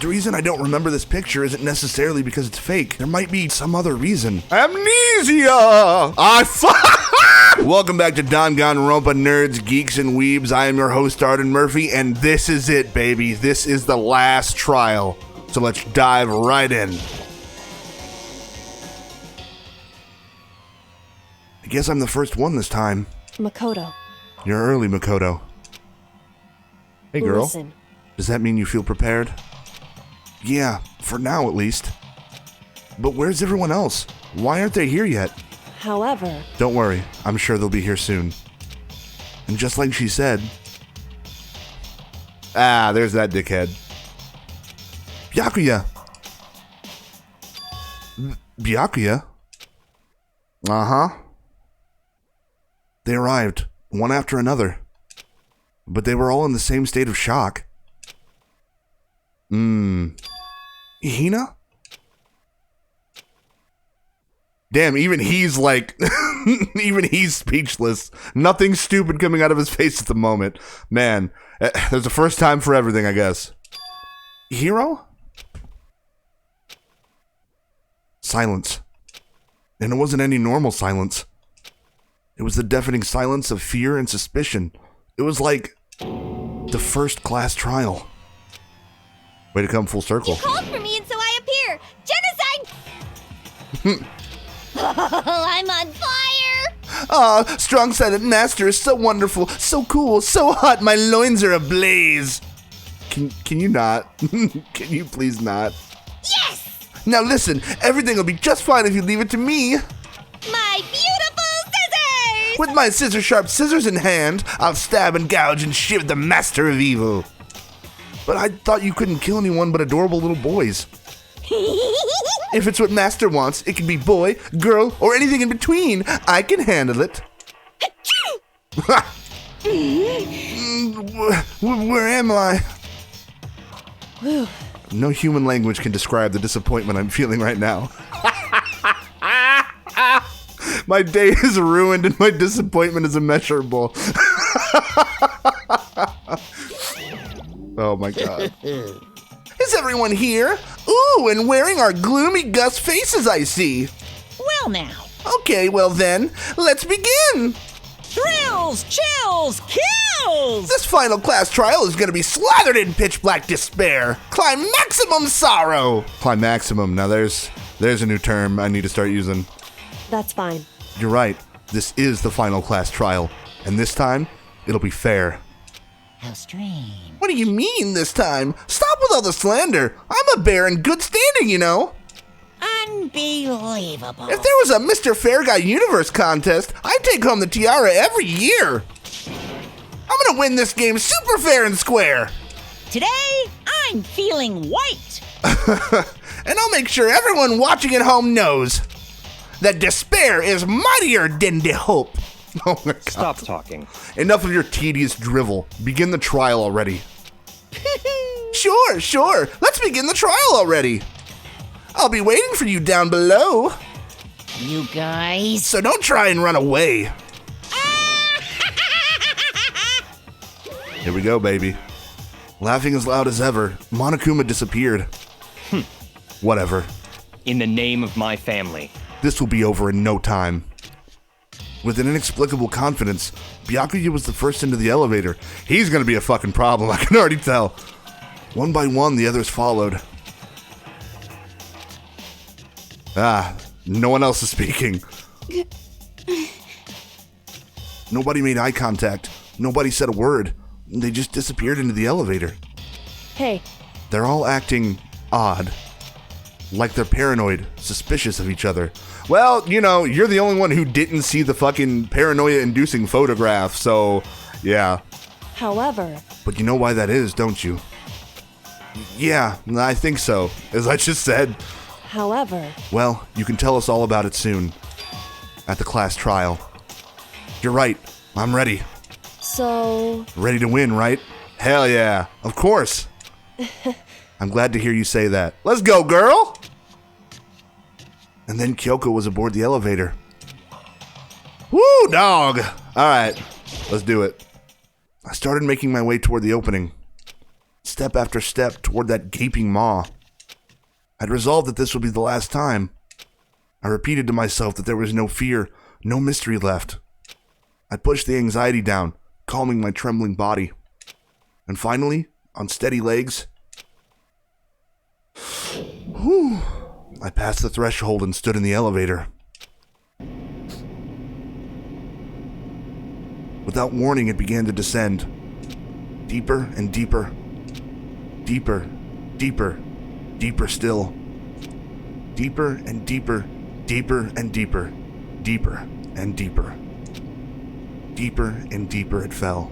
The reason I don't remember this picture isn't necessarily because it's fake. There might be some other reason. Amnesia! Welcome back to Danganronpa, nerds, geeks, and weebs. I am your host, Arden Murphy, and this is it, baby. This is the last trial. So let's dive right in. I guess I'm the first one this time. Makoto. You're early, Makoto. Hey, girl. Listen. Does that mean you feel prepared? Yeah, for now at least. But where's everyone else? Why aren't they here yet? However... Don't worry, I'm sure they'll be here soon. And just like she said... Ah, there's that dickhead. Byakuya! Byakuya? Uh-huh. They arrived, one after another. But they were all in the same state of shock. Hina? Damn, even he's like, even he's speechless. Nothing stupid coming out of his face at the moment. Man, there's a first time for everything, I guess. Hiro? Silence. And it wasn't any normal silence. It was the deafening silence of fear and suspicion. It was like the first class trial. Way to come full circle. You called for me and so I appear. Genocide! I'm on fire! Ah, strong silent master is so wonderful, so cool, so hot, my loins are ablaze. Can you not? Can you please not? Yes! Now listen, everything will be just fine if you leave it to me. My beautiful scissors! With my scissor-sharp scissors in hand, I'll stab and gouge and shiv the master of evil. But I thought you couldn't kill anyone but adorable little boys. If it's what Master wants, it can be boy, girl, or anything in between. I can handle it. Where am I? No human language can describe the disappointment I'm feeling right now. My day is ruined and my disappointment is immeasurable. Oh my god. Is everyone here? Ooh, and wearing our gloomy Gus faces, I see. Well now. Okay, well then, let's begin. Thrills, chills, kills! This final class trial is gonna be slathered in pitch black despair. Climaximum sorrow. Climaximum, now there's a new term I need to start using. That's fine. You're right, this is the final class trial. And this time, it'll be fair. How strange. What do you mean this time? Stop with all the slander. I'm a bear in good standing, you know. Unbelievable. If there was a Mr. Fair Guy Universe contest, I'd take home the tiara every year. I'm gonna win this game super fair and square. Today, I'm feeling white. And I'll make sure everyone watching at home knows that despair is mightier than the hope. Oh my god. Stop talking. Enough of your tedious drivel. Begin the trial already. Sure. Let's begin the trial already. I'll be waiting for you down below. You guys. So don't try and run away. Here we go, baby. Laughing as loud as ever, Monokuma disappeared. Whatever. In the name of my family. This will be over in no time. With an inexplicable confidence, Byakuya was the first into the elevator. He's gonna be a fucking problem, I can already tell. One by one, the others followed. Ah, no one else is speaking. Nobody made eye contact. Nobody said a word. They just disappeared into the elevator. Hey. They're all acting odd. Like they're paranoid, suspicious of each other. Well, you know, you're the only one who didn't see the fucking paranoia-inducing photograph, so, yeah. However... But you know why that is, don't you? Yeah, I think so, as I just said. However... Well, you can tell us all about it soon. At the class trial. You're right, I'm ready. So... Ready to win, right? Hell yeah, of course. I'm glad to hear you say that. Let's go, girl! And then Kyoko was aboard the elevator. Woo, dog! Alright, let's do it. I started making my way toward the opening. step after step toward that gaping maw. I'd resolved that this would be the last time. I repeated to myself that there was no fear, no mystery left. I pushed the anxiety down, calming my trembling body. And finally, on steady legs, I passed the threshold and stood in the elevator. Without warning, it began to descend. Deeper and deeper. Deeper, deeper, deeper still. Deeper and deeper, deeper and deeper, deeper and deeper. Deeper and deeper it fell.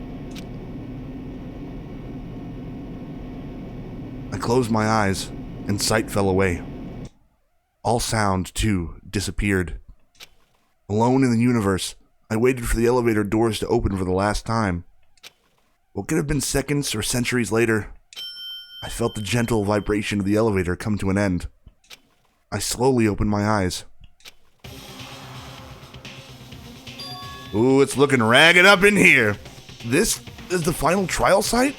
I closed my eyes, and sight fell away. All sound, too, disappeared. Alone in the universe, I waited for the elevator doors to open for the last time. What could have been seconds or centuries later, I felt the gentle vibration of the elevator come to an end. I slowly opened my eyes. Ooh, it's looking ragged up in here. This is the final trial site?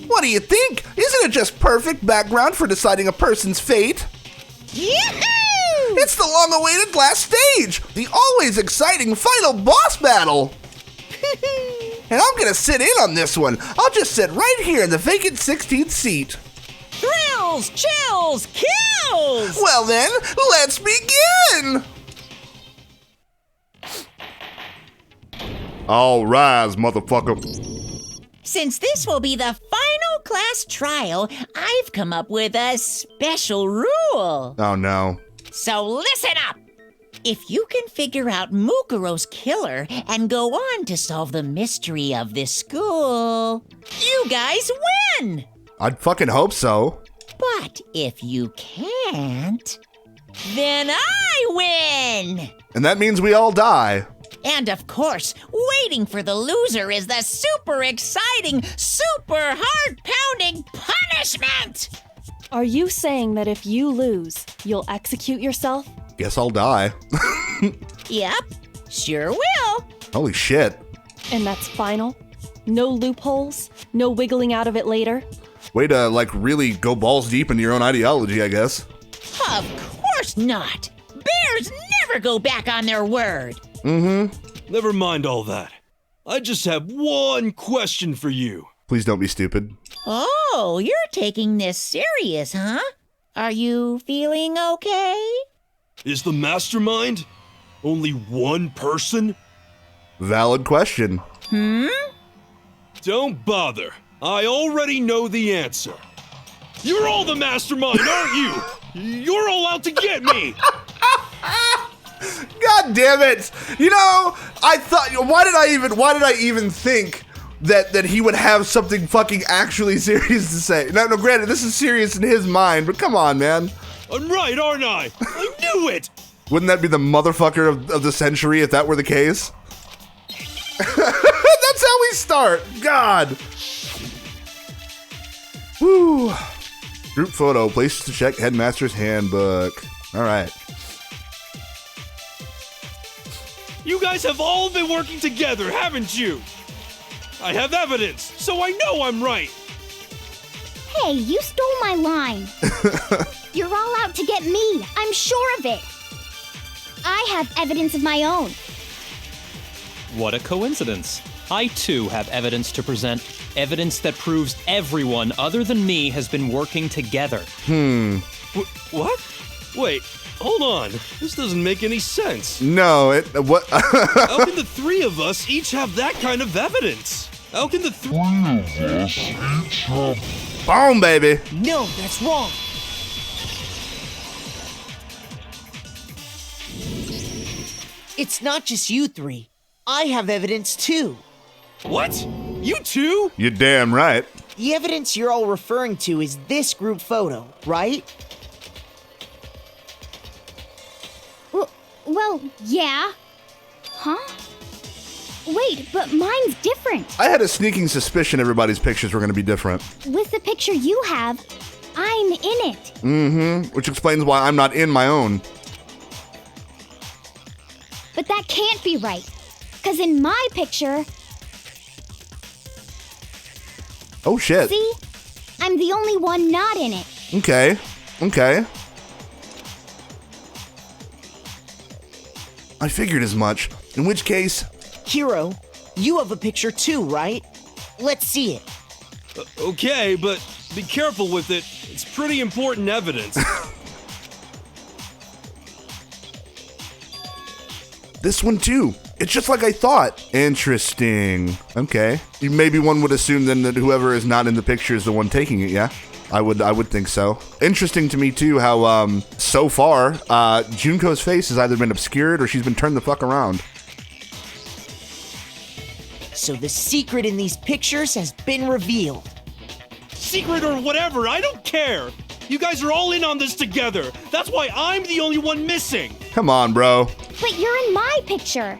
What do you think? Isn't it just perfect background for deciding a person's fate? Yahoo! It's the long-awaited last stage, the always exciting final boss battle. And I'm gonna sit in on this one. I'll just sit right here in the vacant 16th seat. Thrills, chills, kills! Well then, let's begin! All rise, motherfucker. Since this will be the final class trial, I've come up with a special rule. Oh no. So listen up! If you can figure out Mukuro's killer and go on to solve the mystery of this school, you guys win! I'd fucking hope so. But if you can't, then I win! And that means we all die. And of course, waiting for the loser is the super exciting, super heart-pounding punishment! Are you saying that if you lose, you'll execute yourself? Guess I'll die. Yep, sure will. Holy shit. And that's final? No loopholes? No wiggling out of it later? Way to, really go balls deep into your own ideology, I guess. Of course not! Bears never go back on their word! Never mind all that. I just have one question for you. Please don't be stupid. Oh, you're taking this serious, huh? Are you feeling okay? Is the mastermind only one person? Valid question. Don't bother. I already know the answer. You're all the mastermind, aren't you? You're all out to get me! God damn it! You know, I thought, why did I even think that he would have something fucking actually serious to say? No, granted, this is serious in his mind, but come on, man. I'm right, aren't I? I knew it! Wouldn't that be the motherfucker of the century if that were the case? That's how we start. God. Woo. Group photo. Places to check Headmaster's handbook. All right. You guys have all been working together, haven't you? I have evidence, so I know I'm right. Hey, you stole my line. You're all out to get me. I'm sure of it. I have evidence of my own. What a coincidence. I too have evidence to present. Evidence that proves everyone other than me has been working together. What? Wait, hold on. This doesn't make any sense. No, what? How can the three of us each have that kind of evidence? How can the three of us each have... Boom, baby. No, that's wrong. It's not just you three. I have evidence too. What? You too? You're damn right. The evidence you're all referring to is this group photo, right? Well, yeah. Huh? Wait, but mine's different. I had a sneaking suspicion everybody's pictures were going to be different. With the picture you have, I'm in it. Which explains why I'm not in my own. But that can't be right. Because in my picture, Oh, shit. See? I'm the only one not in it. Okay. I figured as much. In which case... Hero, you have a picture too, right? Let's see it. Okay, but be careful with it. It's pretty important evidence. This one too. It's just like I thought. Interesting. Okay. Maybe one would assume then that whoever is not in the picture is the one taking it, yeah? I would think so. Interesting to me too how so far Junko's face has either been obscured or she's been turned the fuck around. So the secret in these pictures has been revealed. Secret or whatever, I don't care. You guys are all in on this together. That's why I'm the only one missing. Come on, bro. But you're in my picture.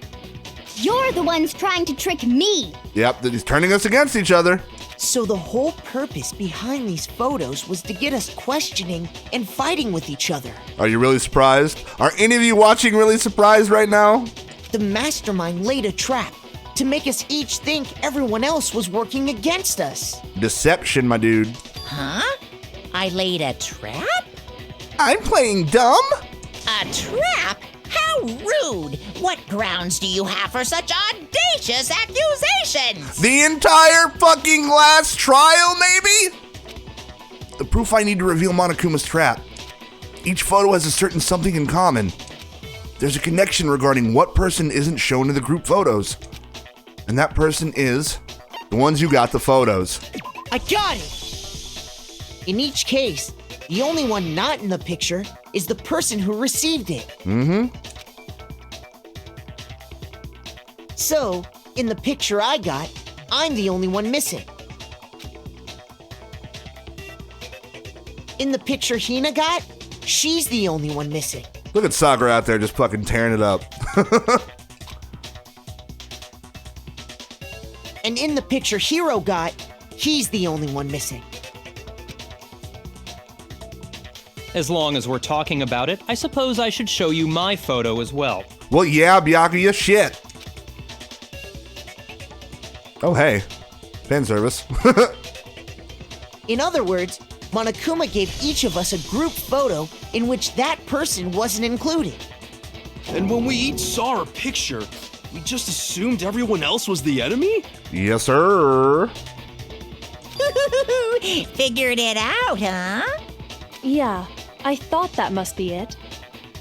You're the ones trying to trick me. Yep, he's turning us against each other. So the whole purpose behind these photos was to get us questioning and fighting with each other. Are you really surprised? Are any of you watching really surprised right now? The mastermind laid a trap to make us each think everyone else was working against us. Deception, my dude. Huh? I laid a trap? I'm playing dumb? A trap? How rude! What grounds do you have for such audacious accusations? The entire fucking last trial, maybe? The proof I need to reveal Monokuma's trap. Each photo has a certain something in common. There's a connection regarding what person isn't shown in the group photos. And that person is the ones who got the photos. I got it! In each case, the only one not in the picture is the person who received it. So, in the picture I got, I'm the only one missing. In the picture Hina got, she's the only one missing. Look at Sakura out there just fucking tearing it up. And in the picture Hiro got, he's the only one missing. As long as we're talking about it, I suppose I should show you my photo as well. Well, yeah, Byakuya, shit. Oh, hey. Fan service. In other words, Monokuma gave each of us a group photo in which that person wasn't included. And when we each saw our picture, we just assumed everyone else was the enemy? Yes, sir. Figured it out, huh? Yeah, I thought that must be it.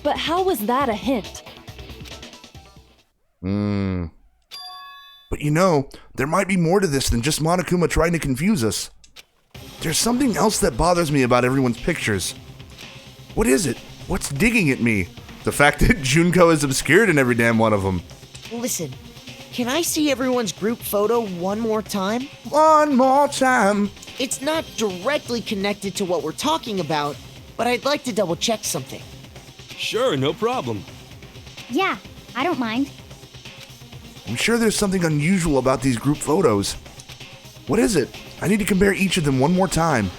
But how was that a hint? But you know, there might be more to this than just Monokuma trying to confuse us. There's something else that bothers me about everyone's pictures. What is it? What's digging at me? The fact that Junko is obscured in every damn one of them. Listen, can I see everyone's group photo one more time? One more time. It's not directly connected to what we're talking about, but I'd like to double check something. Sure, no problem. Yeah, I don't mind. I'm sure there's something unusual about these group photos. What is it? I need to compare each of them one more time.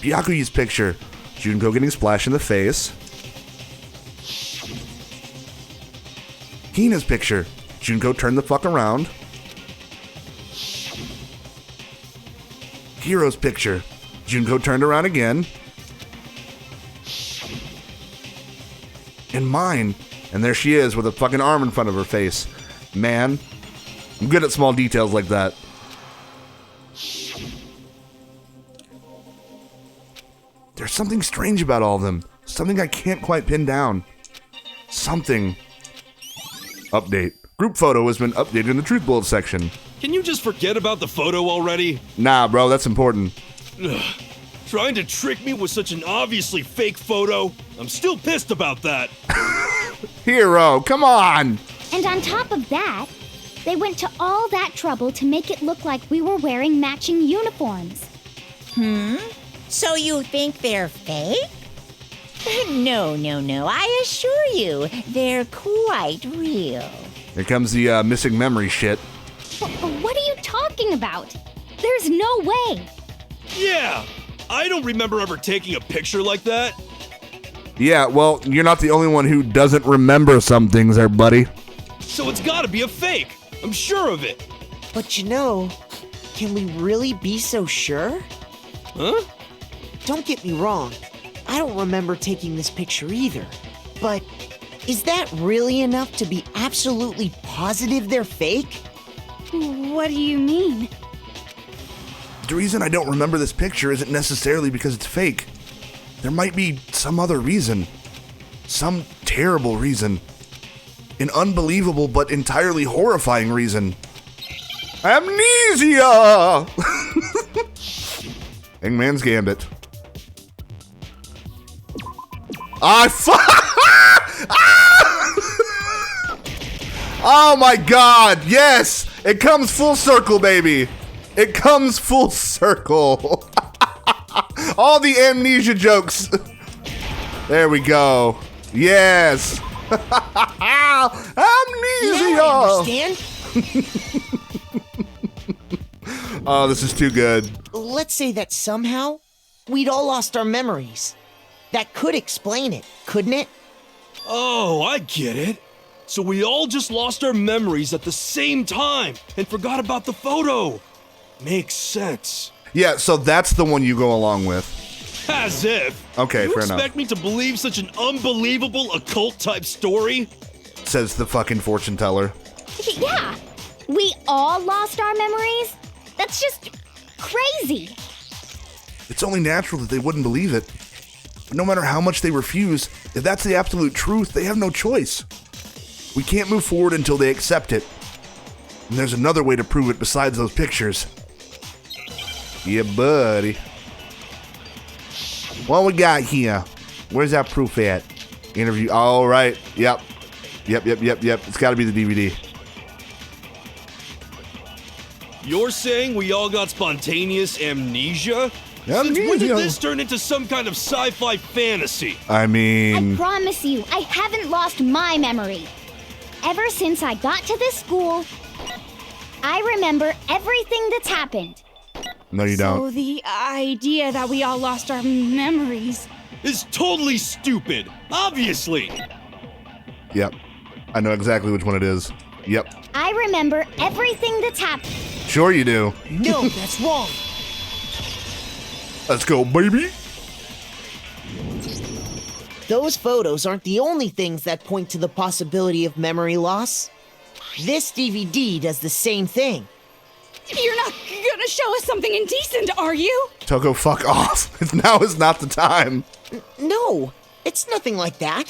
Byakuya's picture. Junko getting splashed in the face. Hina's picture. Junko turned the fuck around. Hiro's picture. Junko turned around again. And mine. And there she is with a fucking arm in front of her face. Man, I'm good at small details like that. There's something strange about all of them. Something I can't quite pin down. Something. Update. Group photo has been updated in the Truth Bullet section. Can you just forget about the photo already? Nah, bro, that's important. Ugh. Trying to trick me with such an obviously fake photo? I'm still pissed about that. Hero, come on! And on top of that, they went to all that trouble to make it look like we were wearing matching uniforms. So you think they're fake? No. I assure you, they're quite real. Here comes the missing memory shit. But what are you talking about? There's no way. Yeah, I don't remember ever taking a picture like that. Yeah, well, you're not the only one who doesn't remember some things there, buddy. So it's gotta be a fake. I'm sure of it. But can we really be so sure? Huh? Don't get me wrong, I don't remember taking this picture either. But is that really enough to be absolutely positive they're fake? What do you mean? The reason I don't remember this picture isn't necessarily because it's fake. There might be some other reason. Some terrible reason. An unbelievable but entirely horrifying reason. Amnesia! Hangman's Gambit. Oh my god, yes! It comes full circle, baby. It comes full circle. All the amnesia jokes. There we go. Yes. Amnesia. Now I understand. Oh, this is too good. Let's say that somehow we'd all lost our memories. That could explain it, couldn't it? Oh, I get it. So we all just lost our memories at the same time and forgot about the photo. Makes sense. Yeah, so that's the one you go along with. As if. Okay, you fair enough. expect me to believe such an unbelievable occult type story? Says the fucking fortune teller. Yeah, we all lost our memories? That's just crazy. It's only natural that they wouldn't believe it. But no matter how much they refuse, if that's the absolute truth, they have no choice. We can't move forward until they accept it. And there's another way to prove it besides those pictures. Yeah, buddy. What we got here? Where's that proof at? Interview. All right. Yep. It's got to be the DVD. You're saying we all got spontaneous amnesia? Since when did this turn into some kind of sci-fi fantasy? I mean... I promise you, I haven't lost my memory. Ever since I got to this school, I remember everything that's happened. No, you don't. So the idea that we all lost our memories. Is totally stupid. Obviously. Yep. I know exactly which one it is. Yep. I remember everything that's happened. Sure you do. No, that's wrong. Let's go, baby. Those photos aren't the only things that point to the possibility of memory loss. This DVD does the same thing. You're not gonna show us something indecent, are you? Toko, fuck off. Now is not the time. No, it's nothing like that.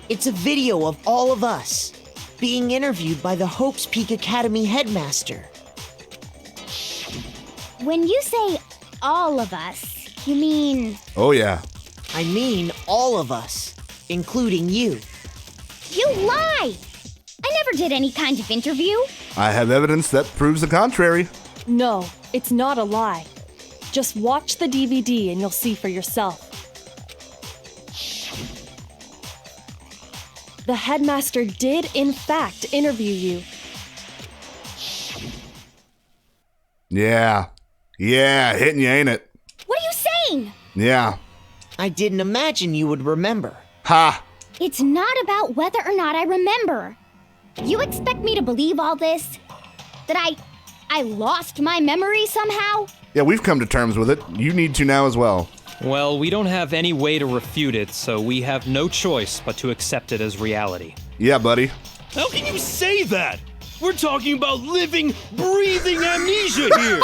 It's a video of all of us being interviewed by the Hope's Peak Academy headmaster. When you say all of us, you mean... Oh, yeah. I mean all of us, including you. You lie! I never did any kind of interview. I have evidence that proves the contrary. No, it's not a lie. Just watch the DVD and you'll see for yourself. The headmaster did, in fact, interview you. Yeah. Yeah, hitting you, ain't it? What are you saying? Yeah. I didn't imagine you would remember. Ha! It's not about whether or not I remember. You expect me to believe all this? That I lost my memory somehow? Yeah, we've come to terms with it. You need to now as well. Well, we don't have any way to refute it, so we have no choice but to accept it as reality. Yeah, buddy. How can you say that? We're talking about living, breathing amnesia here.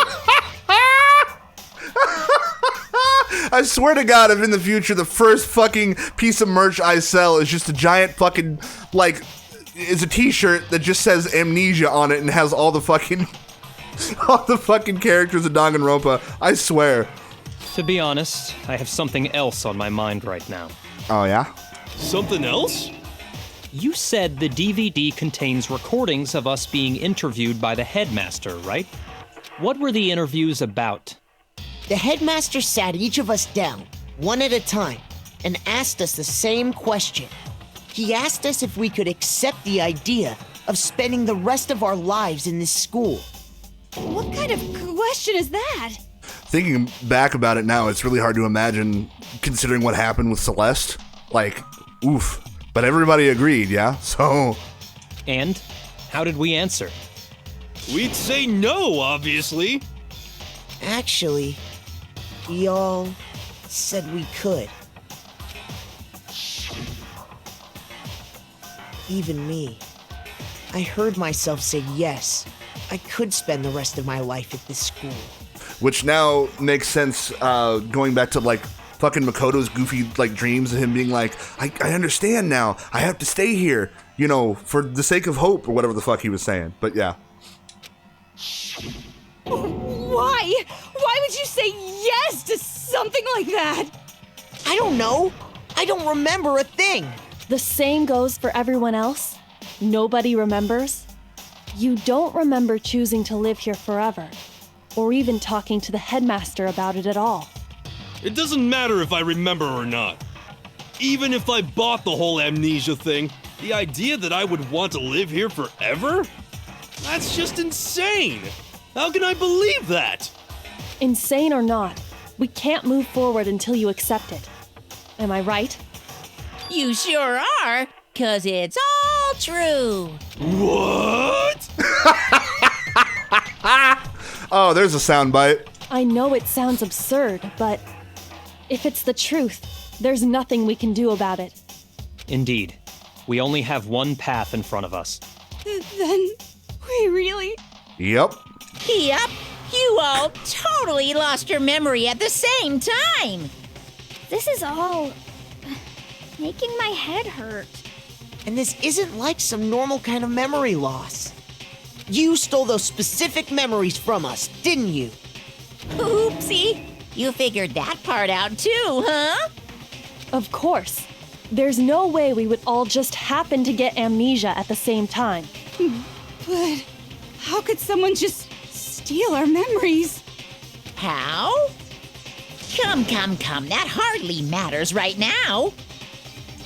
I swear to God, if in the future the first fucking piece of merch I sell is just a giant fucking, like, is a t-shirt that just says amnesia on it and has all the fucking characters of Danganronpa, I swear. To be honest, I have something else on my mind right now. Oh, yeah? Something else? You said the DVD contains recordings of us being interviewed by the headmaster, right? What were the interviews about? The headmaster sat each of us down, one at a time, and asked us the same question. He asked us if we could accept the idea of spending the rest of our lives in this school. What kind of question is that? Thinking back about it now, it's really hard to imagine, considering what happened with Celeste. Like, oof. But everybody agreed, yeah? So, And how did we answer? We'd say no, obviously. Actually, we all said we could. Even me. I heard myself say yes. I could spend the rest of my life at this school. Which now makes sense, going back to, like, fucking Makoto's goofy, like, dreams of him being like, I understand now. I have to stay here, you know, for the sake of hope, or whatever the fuck he was saying. But yeah. Why? Why would you say yes to something like that? I don't know. I don't remember a thing. The same goes for everyone else. Nobody remembers. You don't remember choosing to live here forever, or even talking to the headmaster about it at all. It doesn't matter if I remember or not. Even if I bought the whole amnesia thing, the idea that I would want to live here forever? That's just insane! How can I believe that? Insane or not, we can't move forward until you accept it. Am I right? You sure are, 'cause it's all true. What? Oh, there's a soundbite. I know it sounds absurd, but if it's the truth, there's nothing we can do about it. Indeed. We only have one path in front of us. Then we really... Yep. Yep, you all totally lost your memory at the same time. This is all making my head hurt. And this isn't like some normal kind of memory loss. You stole those specific memories from us, didn't you? Oopsie, you figured that part out too, huh? Of course. There's no way we would all just happen to get amnesia at the same time. But how could someone just steal our memories? How? Come, that hardly matters right now.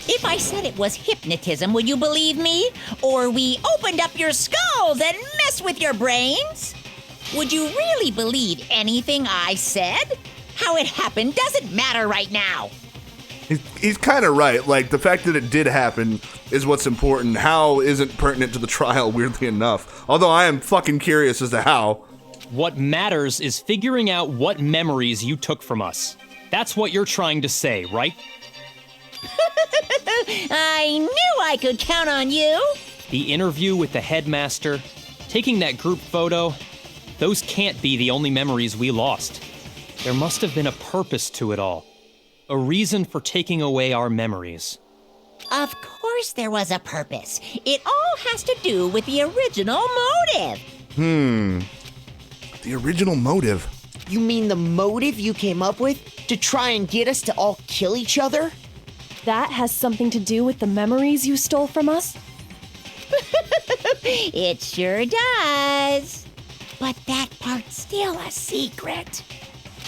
If I said it was hypnotism, would you believe me? Or we opened up your skulls and messed with your brains? Would you really believe anything I said? How it happened doesn't matter right now. He's kind of right. Like, the fact that it did happen is what's important. How isn't pertinent to the trial, weirdly enough. Although I am fucking curious as to how. What matters is figuring out what memories you took from us. That's what you're trying to say, right? I knew I could count on you. The interview with the headmaster, taking that group photo, those can't be the only memories we lost. There must have been a purpose to it all. A reason for taking away our memories. Of course there was a purpose. It all has to do with the original motive. The original motive. You mean the motive you came up with to try and get us to all kill each other? That has something to do with the memories you stole from us? It sure does. But that part's still a secret.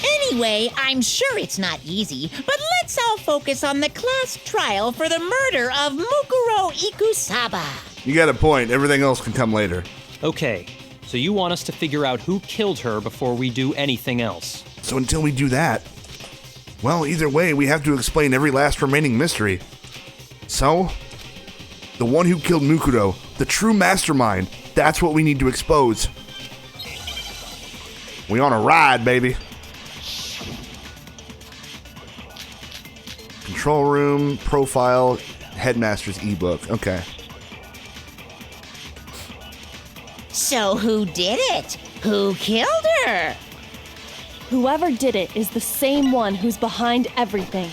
Anyway, I'm sure it's not easy, but let's all focus on the class trial for the murder of Mukuro Ikusaba. You got a point. Everything else can come later. Okay, so you want us to figure out who killed her before we do anything else. So until we do that, well, either way, we have to explain every last remaining mystery. So, the one who killed Mukuro, the true mastermind, that's what we need to expose. We on a ride, baby. Control room, profile, headmaster's ebook. Okay. So who did it? Who killed her? Whoever did it is the same one who's behind everything.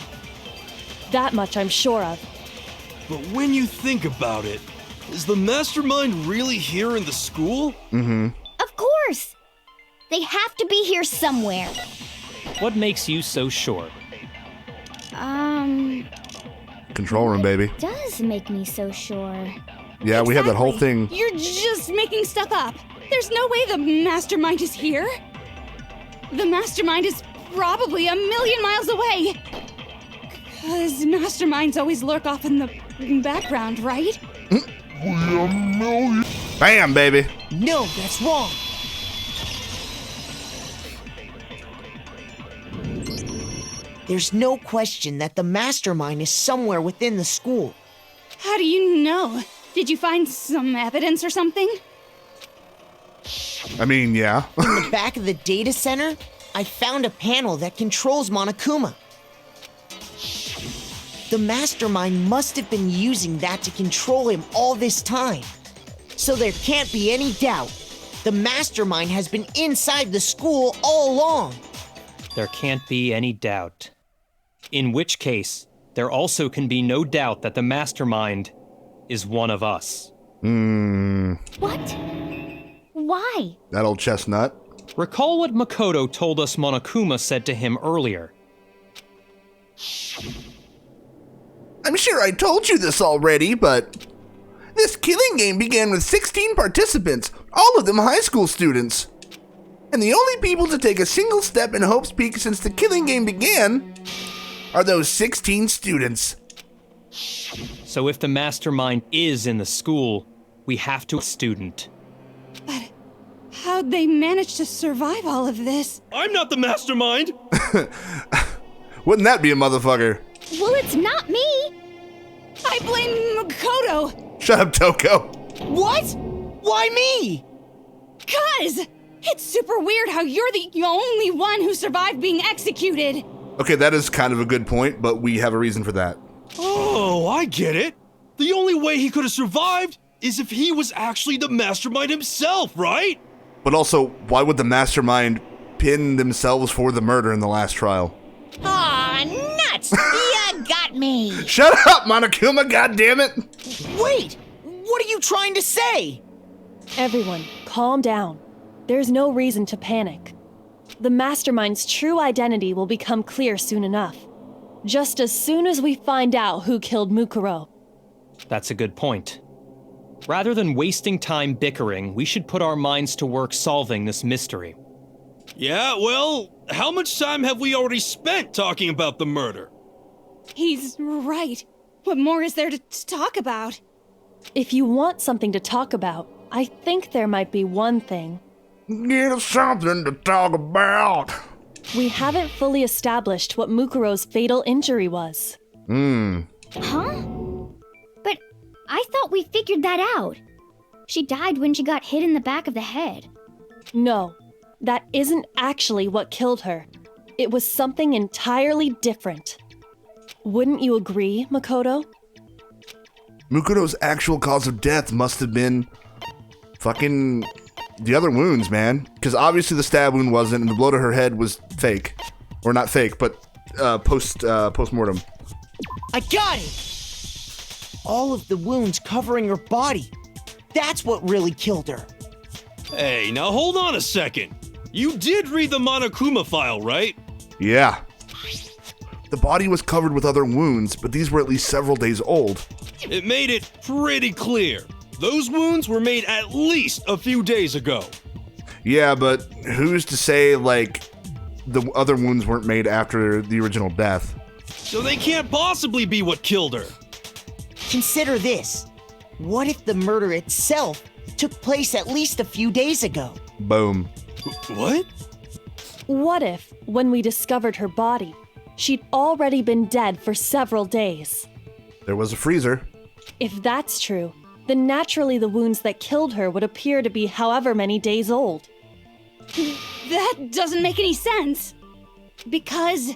That much I'm sure of. But when you think about it, is the mastermind really here in the school? Of course! They have to be here somewhere. What makes you so sure? Control room, baby. Does make me so sure. Yeah, we have that whole thing. You're just making stuff up. There's no way the mastermind is here. The mastermind is probably 1,000,000 miles away. 'Cause masterminds always lurk off in the background, right? Bam, baby. No, that's wrong. There's no question that the mastermind is somewhere within the school. How do you know? Did you find some evidence or something? I mean, yeah. In the back of the data center, I found a panel that controls Monokuma. The mastermind must have been using that to control him all this time. So there can't be any doubt. The mastermind has been inside the school all along. There can't be any doubt. In which case, there also can be no doubt that the mastermind is one of us. What? Why? That old chestnut. Recall what Makoto told us Monokuma said to him earlier. I'm sure I told you this already, but this killing game began with 16 participants, all of them high school students. And the only people to take a single step in Hope's Peak since the killing game began are those 16 students. So if the mastermind is in the school, we have to student. But how'd they manage to survive all of this? I'm not the mastermind! Wouldn't that be a motherfucker? Well, it's not me. I blame Makoto. Shut up, Toko. What? Why me? 'Cause it's super weird how you're the only one who survived being executed. Okay, that is kind of a good point, but we have a reason for that. Oh, I get it. The only way he could have survived is if he was actually the mastermind himself, right? But also, why would the mastermind pin themselves for the murder in the last trial? Aw, nuts! You got me! Shut up, Monokuma, goddammit! Wait! What are you trying to say? Everyone, calm down. There's no reason to panic. The mastermind's true identity will become clear soon enough. Just as soon as we find out who killed Mukuro. That's a good point. Rather than wasting time bickering, we should put our minds to work solving this mystery. Yeah, well, how much time have we already spent talking about the murder? He's right. What more is there to talk about? If you want something to talk about, I think there might be one thing. Get us something to talk about. We haven't fully established what Mukuro's fatal injury was. Huh? But I thought we figured that out. She died when she got hit in the back of the head. No, that isn't actually what killed her. It was something entirely different. Wouldn't you agree, Makoto? Mukuro's actual cause of death must have been fucking the other wounds, man. Because obviously the stab wound wasn't, and the blow to her head was fake. Or not fake, but post-mortem. I got it! All of the wounds covering her body. That's what really killed her. Hey, now hold on a second. You did read the Monokuma file, right? Yeah. The body was covered with other wounds, but these were at least several days old. It made it pretty clear. Those wounds were made at least a few days ago. Yeah, but who's to say, like, the other wounds weren't made after the original death? So they can't possibly be what killed her. Consider this. What if the murder itself took place at least a few days ago? Boom. What? What if, when we discovered her body, she'd already been dead for several days? There was a freezer. If that's true, then naturally the wounds that killed her would appear to be however many days old. That doesn't make any sense. Because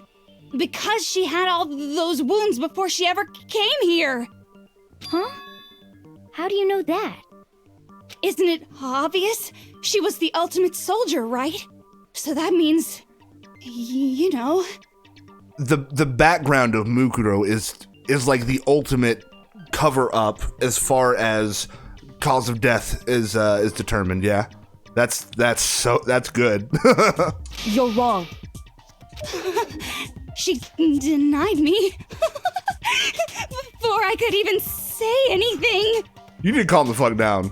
she had all those wounds before she ever came here. Huh? How do you know that? Isn't it obvious? She was the ultimate soldier, right? So that means, you know. The background of Mukuro is like the ultimate cover up as far as cause of death is determined. Yeah, that's good. You're wrong. She denied me before I could even say anything. You need to calm the fuck down.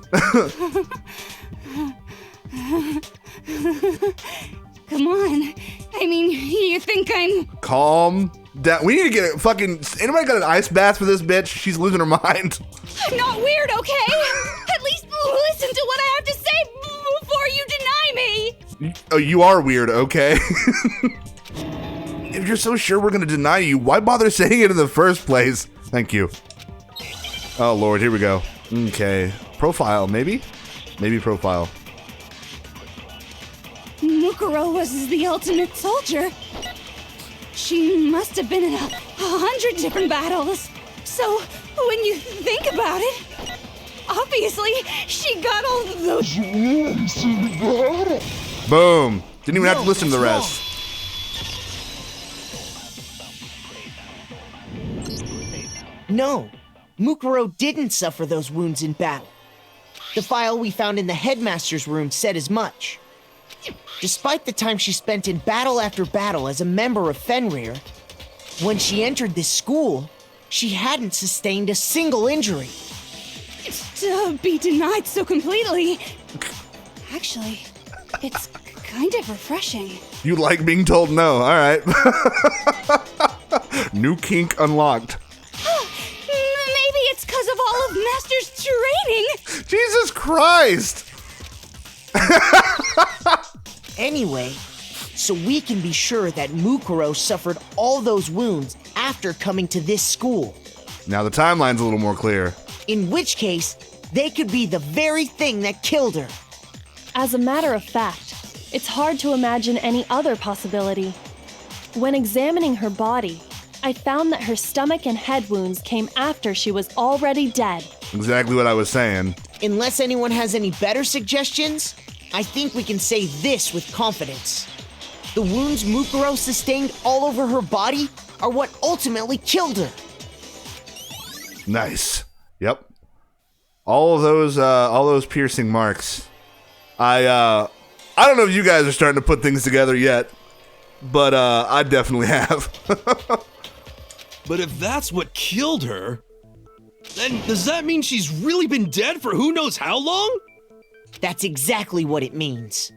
Come on. I mean, you think I'm... Calm down. We need to get a fucking... Anybody got an ice bath for this bitch? She's losing her mind. I'm not weird, okay? At least listen to what I have to say before you deny me. Oh, you are weird, okay? If you're so sure we're gonna deny you, why bother saying it in the first place? Thank you. Oh, Lord, here we go. Okay. Profile, maybe? Maybe profile. Mukuro was the ultimate soldier. She must have been in 100 different battles. So, when you think about it, obviously, she got all of those wounds in battle. Boom. Didn't even have to listen to the rest. No, Mukuro didn't suffer those wounds in battle. The file we found in the headmaster's room said as much. Despite the time she spent in battle after battle as a member of Fenrir, when she entered this school, she hadn't sustained a single injury. To be denied so completely. Actually, it's kind of refreshing. You like being told no. All right. New kink unlocked. Maybe it's because of all of Master's training. Jesus Christ. Anyway, so we can be sure that Mukuro suffered all those wounds after coming to this school. Now the timeline's a little more clear. In which case, they could be the very thing that killed her. As a matter of fact, it's hard to imagine any other possibility. When examining her body, I found that her stomach and head wounds came after she was already dead. Exactly what I was saying. Unless anyone has any better suggestions, I think we can say this with confidence. The wounds Mukuro sustained all over her body are what ultimately killed her. Nice. Yep. All those piercing marks. I don't know if you guys are starting to put things together yet, but I definitely have. But if that's what killed her, then does that mean she's really been dead for who knows how long? That's exactly what it means.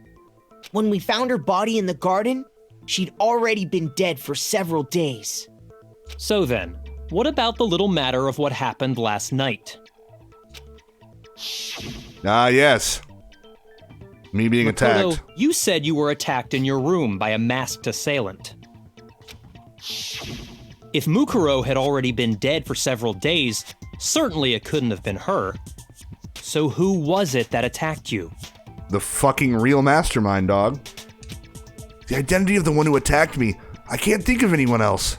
When we found her body in the garden, she'd already been dead for several days. So then, what about the little matter of what happened last night? Ah, yes. Me being Makoto, attacked. you said you were attacked in your room by a masked assailant. If Mukuro had already been dead for several days, certainly it couldn't have been her. So who was it that attacked you? The fucking real mastermind, dog. The identity of the one who attacked me. I can't think of anyone else.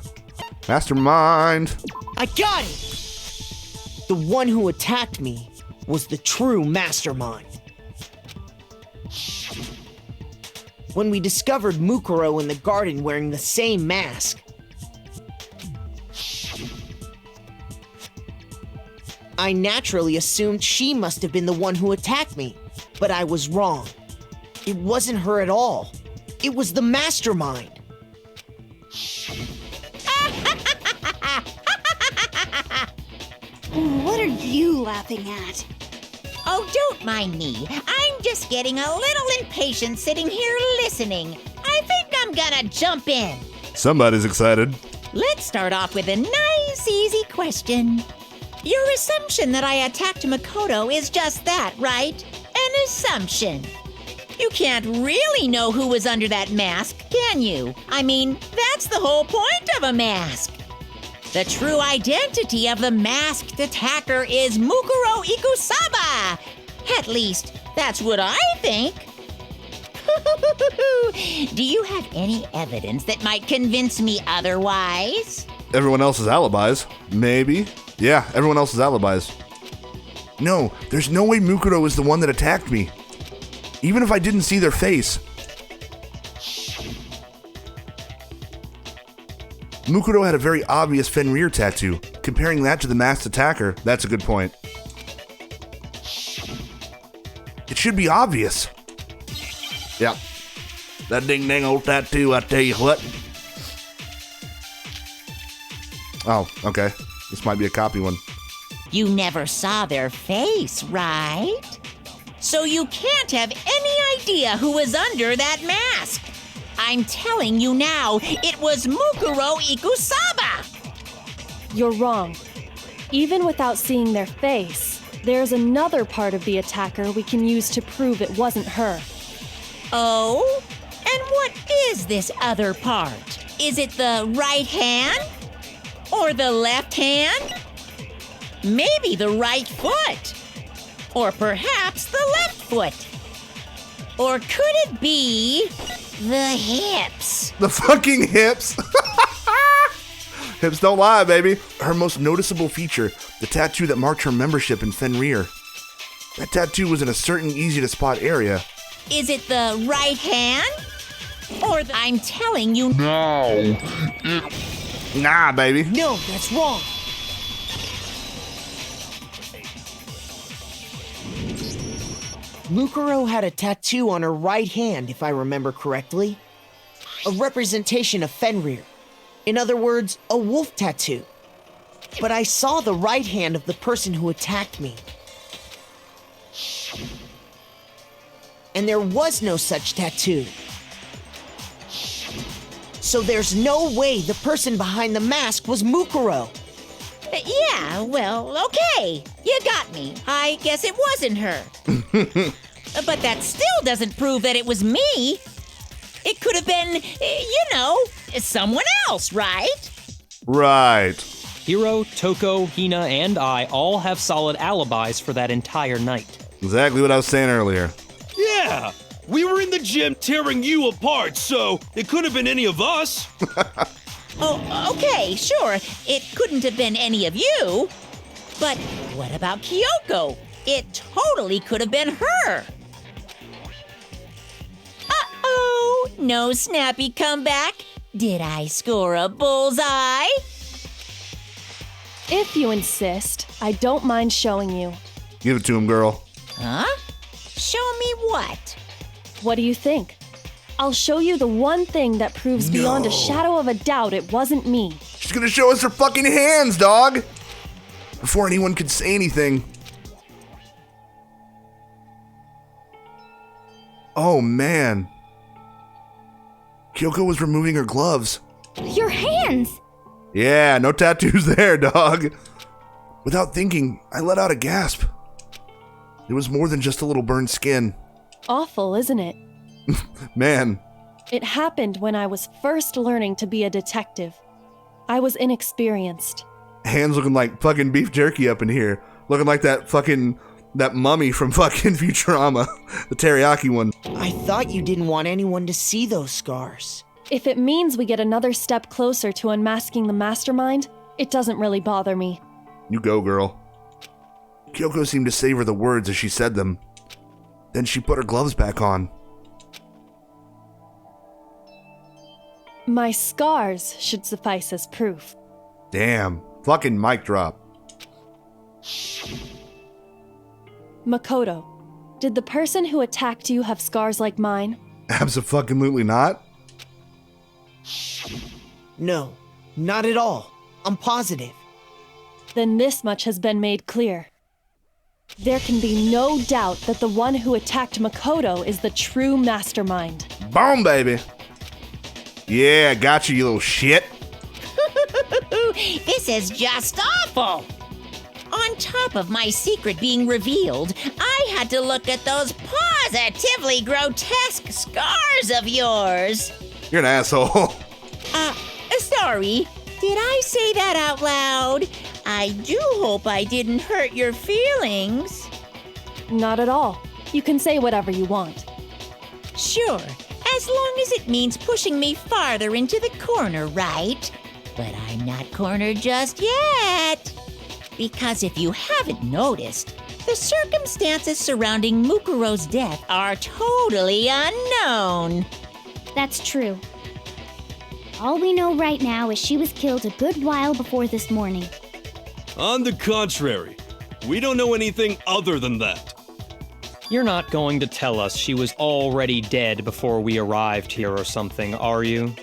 Mastermind. I got it! The one who attacked me was the true mastermind. When we discovered Mukuro in the garden wearing the same mask, I naturally assumed she must have been the one who attacked me, but I was wrong. It wasn't her at all. It was the mastermind. What are you laughing at? Oh, don't mind me. I'm just getting a little impatient sitting here listening. I think I'm gonna jump in. Somebody's excited. Let's start off with a nice, easy question. Your assumption that I attacked Makoto is just that, right? An assumption. You can't really know who was under that mask, can you? I mean, that's the whole point of a mask. The true identity of the masked attacker is Mukuro Ikusaba. At least, that's what I think. Do you have any evidence that might convince me otherwise? Everyone else's alibis. Maybe. Yeah, everyone else's alibis. No, there's no way Mukuro is the one that attacked me. Even if I didn't see their face. Mukuro had a very obvious Fenrir tattoo. Comparing that to the masked attacker, that's a good point. It should be obvious. Yeah. That ding-dang old tattoo, I tell you what. Oh, okay. This might be a copy one. You never saw their face, right? So you can't have any idea who was under that mask. I'm telling you now, it was Mukuro Ikusaba! You're wrong. Even without seeing their face, there's another part of the attacker we can use to prove it wasn't her. Oh? And what is this other part? Is it the right hand? Or the left hand? Maybe the right foot? Or perhaps the left foot? Or could it be the hips? The fucking hips. Hips don't lie, baby. Her most noticeable feature, the tattoo that marked her membership in Fenrir. That tattoo was in a certain easy-to-spot area. Is it the right hand? Or I'm telling you, Nah, baby. No, that's wrong. Mukuro had a tattoo on her right hand, if I remember correctly. A representation of Fenrir. In other words, a wolf tattoo. But I saw the right hand of the person who attacked me. And there was no such tattoo. So there's no way the person behind the mask was Mukuro. yeah, well, okay. You got me. I guess it wasn't her. But that still doesn't prove that it was me. It could have been, someone else, right? Right. Hiro, Toko, Hina, and I all have solid alibis for that entire night. Exactly what I was saying earlier. Yeah, we were in the gym tearing you apart, so it could have been any of us. Oh, okay, sure. It couldn't have been any of you. But what about Kyoko? It totally could have been her. Uh-oh, no snappy comeback. Did I score a bullseye? If you insist, I don't mind showing you. Give it to him, girl. Huh? Show me what? What do you think? I'll show you the one thing that proves beyond a shadow of a doubt it wasn't me. She's gonna show us her fucking hands, dog! Before anyone could say anything. Oh, man. Kyoko was removing her gloves. Your hands! Yeah, no tattoos there, dog. Without thinking, I let out a gasp. It was more than just a little burned skin. Awful, isn't it? Man. It happened when I was first learning to be a detective. I was inexperienced. Hands looking like fucking beef jerky up in here. Looking like that mummy from fucking Futurama. The teriyaki one. I thought you didn't want anyone to see those scars. If it means we get another step closer to unmasking the mastermind, it doesn't really bother me. You go, girl. Kyoko seemed to savor the words as she said them. Then she put her gloves back on. My scars should suffice as proof. Damn. Fucking mic drop. Makoto, did the person who attacked you have scars like mine? Abso-fucking-lutely not. No, not at all. I'm positive. Then this much has been made clear. There can be no doubt that the one who attacked Makoto is the true mastermind. Boom, baby. Yeah, gotcha, you little shit. This is just awful. On top of my secret being revealed, I had to look at those positively grotesque scars of yours. You're an asshole. Sorry. Did I say that out loud? I do hope I didn't hurt your feelings. Not at all. You can say whatever you want. Sure, as long as it means pushing me farther into the corner, right? But I'm not cornered just yet. Because if you haven't noticed, the circumstances surrounding Mukuro's death are totally unknown. That's true. All we know right now is she was killed a good while before this morning. On the contrary, we don't know anything other than that. You're not going to tell us she was already dead before we arrived here or something, are you?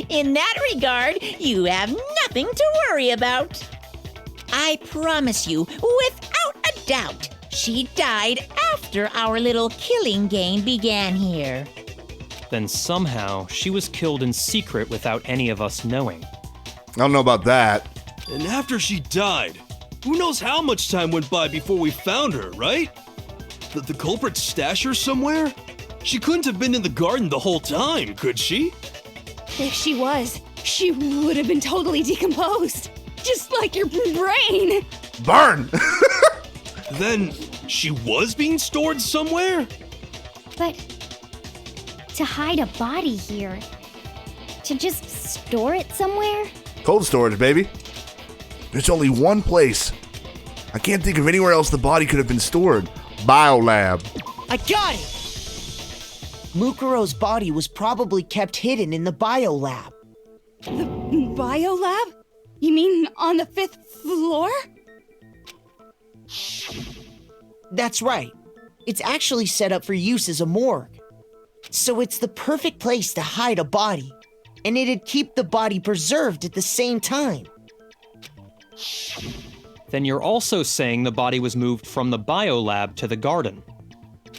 In that regard, you have nothing to worry about. I promise you, without a doubt, she died after our little killing game began here. Then somehow she was killed in secret without any of us knowing. I don't know about that. And after she died, who knows how much time went by before we found her, right? Did the culprit stash her somewhere? She couldn't have been in the garden the whole time, could she? If she was, she would have been totally decomposed. Just like your brain. Burn! Then she was being stored somewhere? But to hide a body here, to just store it somewhere? Cold storage, baby. There's only one place. I can't think of anywhere else the body could have been stored. Biolab. I got it! Mukuro's body was probably kept hidden in the biolab. The biolab? You mean on the 5th floor? That's right. It's actually set up for use as a morgue. So it's the perfect place to hide a body, and it'd keep the body preserved at the same time. Then you're also saying the body was moved from the biolab to the garden.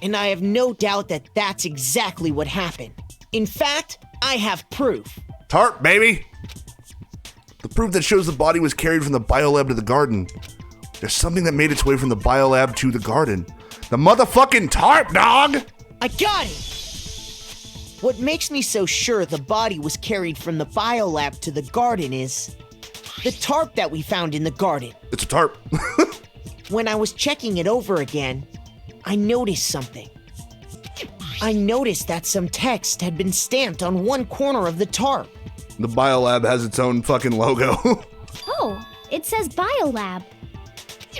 And I have no doubt that that's exactly what happened. In fact, I have proof. Tarp, baby. The proof that shows the body was carried from the biolab to the garden. There's something that made its way from the biolab to the garden. The motherfucking tarp, dog! I got it! What makes me so sure the body was carried from the biolab to the garden is the tarp that we found in the garden. It's a tarp. When I was checking it over again, I noticed something. I noticed that some text had been stamped on one corner of the tarp. The biolab has its own fucking logo. Oh, it says biolab.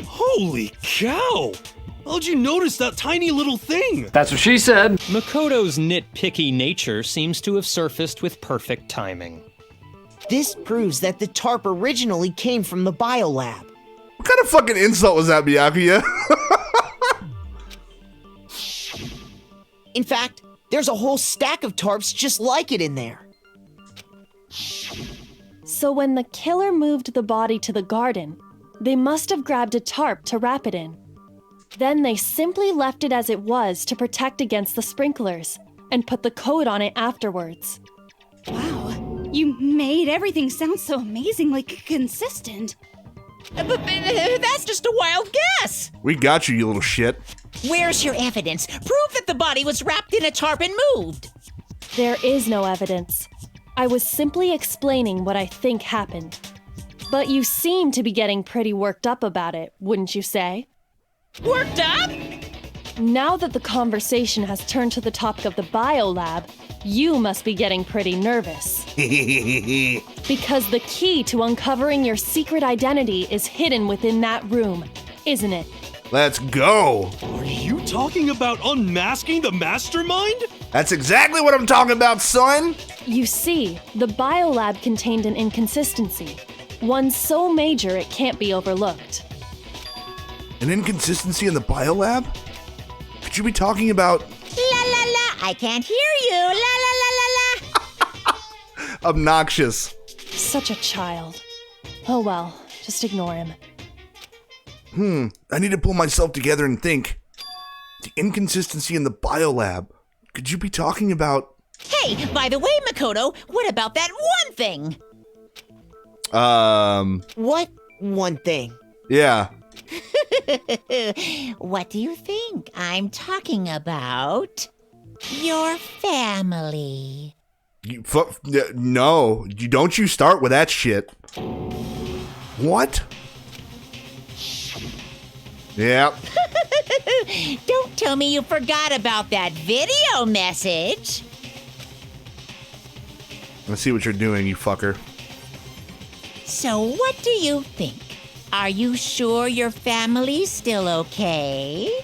Holy cow! How'd you notice that tiny little thing? That's what she said. Makoto's nitpicky nature seems to have surfaced with perfect timing. This proves that the tarp originally came from the biolab. What kind of fucking insult was that, Byakuya? In fact, there's a whole stack of tarps just like it in there. So when the killer moved the body to the garden, they must have grabbed a tarp to wrap it in. Then they simply left it as it was to protect against the sprinklers, and put the coat on it afterwards. Wow, you made everything sound so amazingly consistent. But that's just a wild guess. We got you, you little shit. Where's your evidence? Prove that the body was wrapped in a tarp and moved. There is no evidence. I was simply explaining what I think happened. But you seem to be getting pretty worked up about it, wouldn't you say? Worked up? Now that the conversation has turned to the topic of the biolab, you must be getting pretty nervous. Because the key to uncovering your secret identity is hidden within that room, isn't it? Let's go. Are you talking about unmasking the mastermind? That's exactly what I'm talking about, son. You see, the biolab contained an inconsistency, one so major it can't be overlooked. An inconsistency in the biolab? Could you be talking about La la la, I can't hear you. La la la la la. obnoxious? Such a child. Oh well, just ignore him. I need to pull myself together and think. The inconsistency in the biolab. Could you be talking about... Hey, by the way, Makoto, what about that one thing? What one thing? Yeah. What do you think? I'm talking about your family. No, don't you start with that shit. What? Yep. Don't tell me you forgot about that video message. I see what you're doing, you fucker. So what do you think? Are you sure your family's still okay?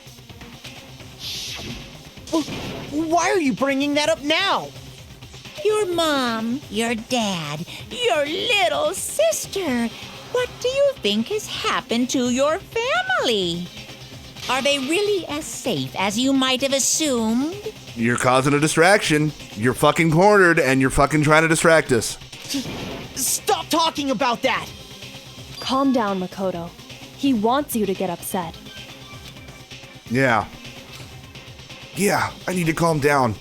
Why are you bringing that up now? Your mom, your dad, your little sister. What do you think has happened to your family? Are they really as safe as you might have assumed? You're causing a distraction. You're fucking cornered and you're fucking trying to distract us. Stop talking about that! Calm down, Makoto. He wants you to get upset. Yeah, I need to calm down.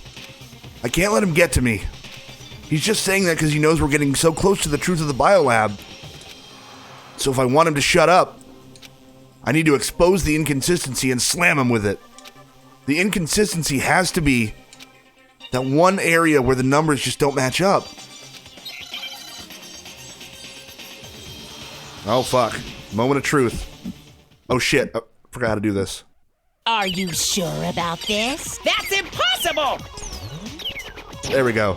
I can't let him get to me. He's just saying that because he knows we're getting so close to the truth of the biolab. So if I want him to shut up, I need to expose the inconsistency and slam him with it. The inconsistency has to be that one area where the numbers just don't match up. Oh, fuck. Moment of truth. Oh, shit. Forgot how to do this. Are you sure about this? That's impossible! There we go.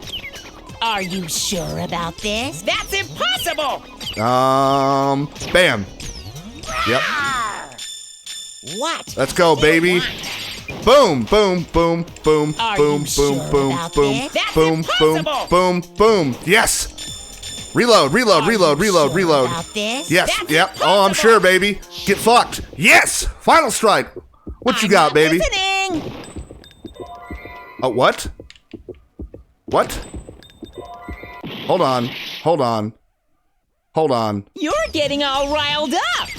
Are you sure about this? That's impossible! Bam. Yep. What? Let's go, baby. Boom, boom, boom, boom, Are boom, you sure boom, boom, about boom, this? That's boom, boom, impossible! boom, boom. Yes. Reload, reload, Are reload, you reload, sure reload. about this? Yes, That's yep. impossible! Oh, I'm sure, baby. Get fucked. Yes. Final strike. What you I'm got, not baby? Listening. Oh, what? What? Hold on. Hold on. Hold on. You're getting all riled up.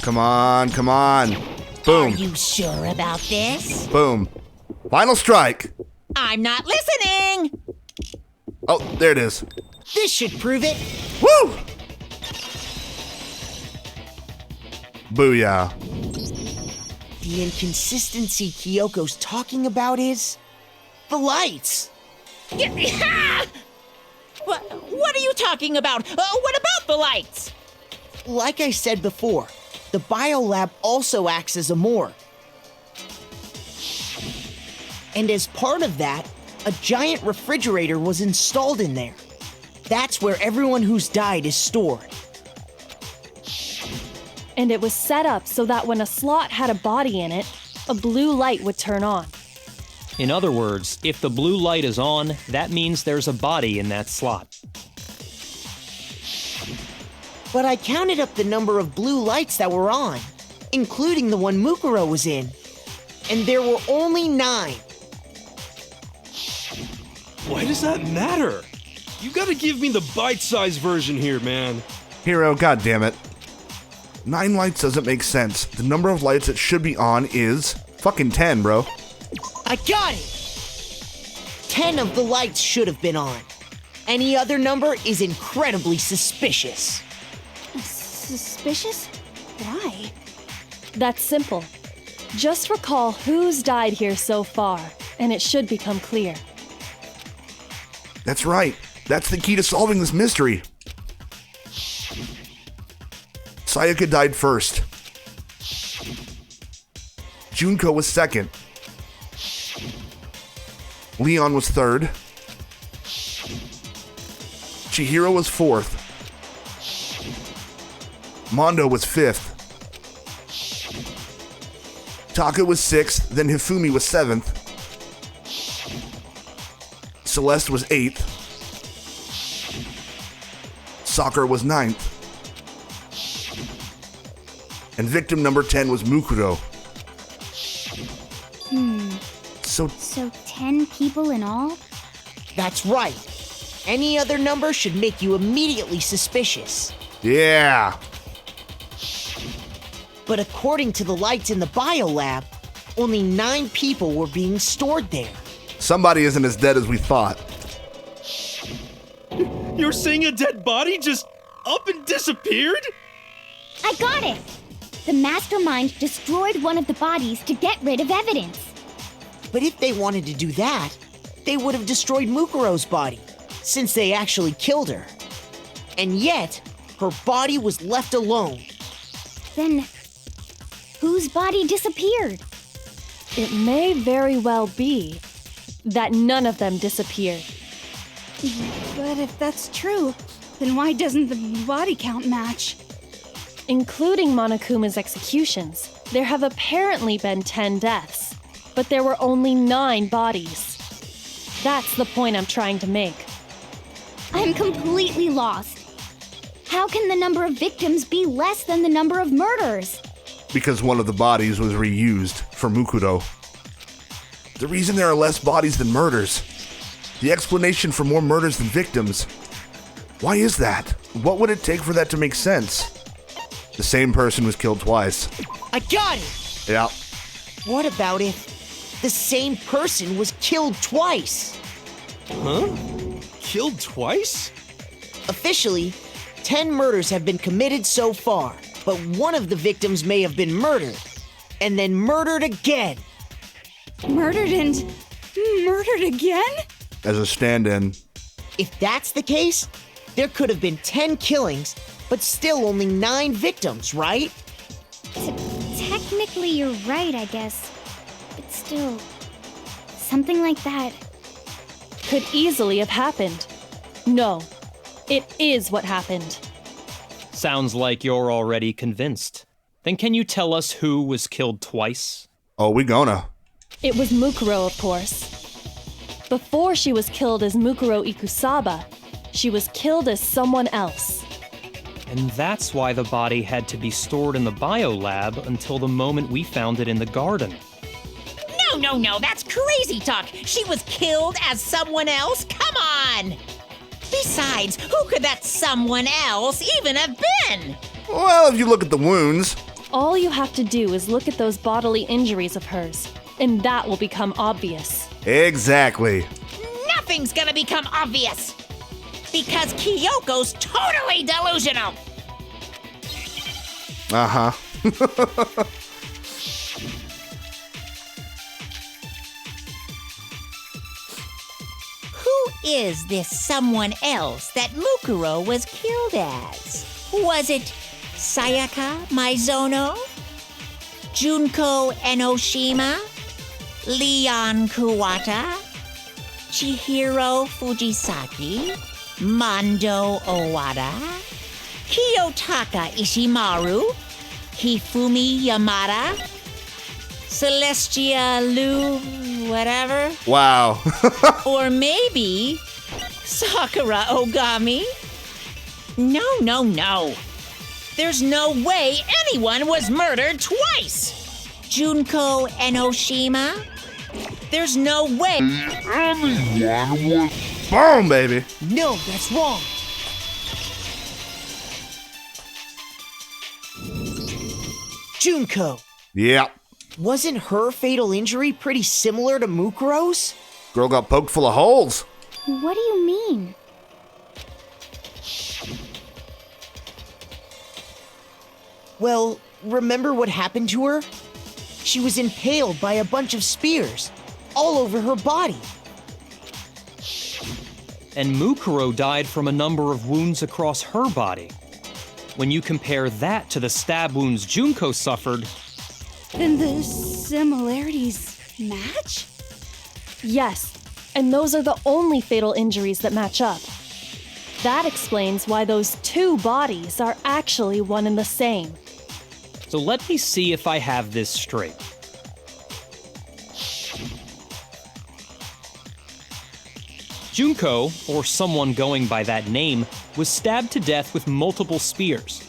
Come on, come on. Are Boom, you sure about this? boom. Final strike. I'm not listening. Oh, there it is. This should prove it. Woo! Booyah. The inconsistency Kyoko's talking about is the lights. What are you talking about? What about the lights? Like I said before, the biolab also acts as a morgue. And as part of that, a giant refrigerator was installed in there. That's where everyone who's died is stored. And it was set up so that when a slot had a body in it, a blue light would turn on. In other words, if the blue light is on, that means there's a body in that slot. But I counted up the number of blue lights that were on, including the one Mukuro was in, and there were only 9. Why does that matter? You gotta give me the bite-sized version here, man. Hero, goddammit. 9 lights doesn't make sense. The number of lights that should be on is fucking 10, bro. I got it! 10 of the lights should have been on. Any other number is incredibly suspicious. Suspicious? Why? That's simple. Just recall who's died here so far, and it should become clear. That's right. That's the key to solving this mystery. Sayaka died first. Junko was second. Leon was third. Chihiro was fourth. Mondo was fifth. Taka was sixth, then Hifumi was seventh. Celeste was eighth. Sakura was ninth. And victim number 10 was Mukuro. So 10 people in all? That's right. Any other number should make you immediately suspicious. Yeah. But according to the lights in the biolab, only 9 people were being stored there. Somebody isn't as dead as we thought. You're saying a dead body just up and disappeared? I got it! The mastermind destroyed one of the bodies to get rid of evidence. But if they wanted to do that, they would have destroyed Mukuro's body, since they actually killed her. And yet, her body was left alone. Then, whose body disappeared? It may very well be that none of them disappeared. But if that's true, then why doesn't the body count match? Including Monokuma's executions, there have apparently been 10 deaths, but there were only 9 bodies. That's the point I'm trying to make. I'm completely lost. How can the number of victims be less than the number of murders? Because one of the bodies was reused for Mukuro. The reason there are less bodies than murders. The explanation for more murders than victims. Why is that? What would it take for that to make sense? The same person was killed twice. I got it! Yeah. What about if the same person was killed twice? Huh? Killed twice? Officially, 10 murders have been committed so far, but one of the victims may have been murdered, and then murdered again. Murdered and murdered again? As a stand-in. If that's the case, there could have been 10 killings, but still only 9 victims, right? Technically, Technically, you're right, I guess. But still, something like that. Could easily have happened. No, it is what happened. Sounds like you're already convinced. Then can you tell us who was killed twice? Oh, we gonna. It was Mukuro, of course. Before she was killed as Mukuro Ikusaba, she was killed as someone else. And that's why the body had to be stored in the biolab until the moment we found it in the garden. No, that's crazy talk. She was killed as someone else? Come on! Besides, who could that someone else even have been? Well, if you look at the wounds. All you have to do is look at those bodily injuries of hers, and that will become obvious. Exactly. Nothing's gonna become obvious. Because Kyoko's totally delusional. Uh-huh. Who is this someone else that Mukuro was killed as? Was it Sayaka Maizono? Junko Enoshima? Leon Kuwata? Chihiro Fujisaki? Mondo Owada? Kiyotaka Ishimaru? Hifumi Yamada? Celestia Lu... whatever? Wow. Or maybe Sakura Ogami? No. There's no way anyone was murdered twice. Junko Enoshima? There's no way. Boom, baby. No, that's wrong. Junko. Yeah. Wasn't her fatal injury pretty similar to Mukuro's? Girl got poked full of holes. What do you mean? Well, remember what happened to her? She was impaled by a bunch of spears, all over her body. And Mukuro died from a number of wounds across her body. When you compare that to the stab wounds Junko suffered, Then the similarities match? Yes, and those are the only fatal injuries that match up. That explains why those two bodies are actually one and the same. so let me see if I have this straight. Junko, or someone going by that name, was stabbed to death with multiple spears.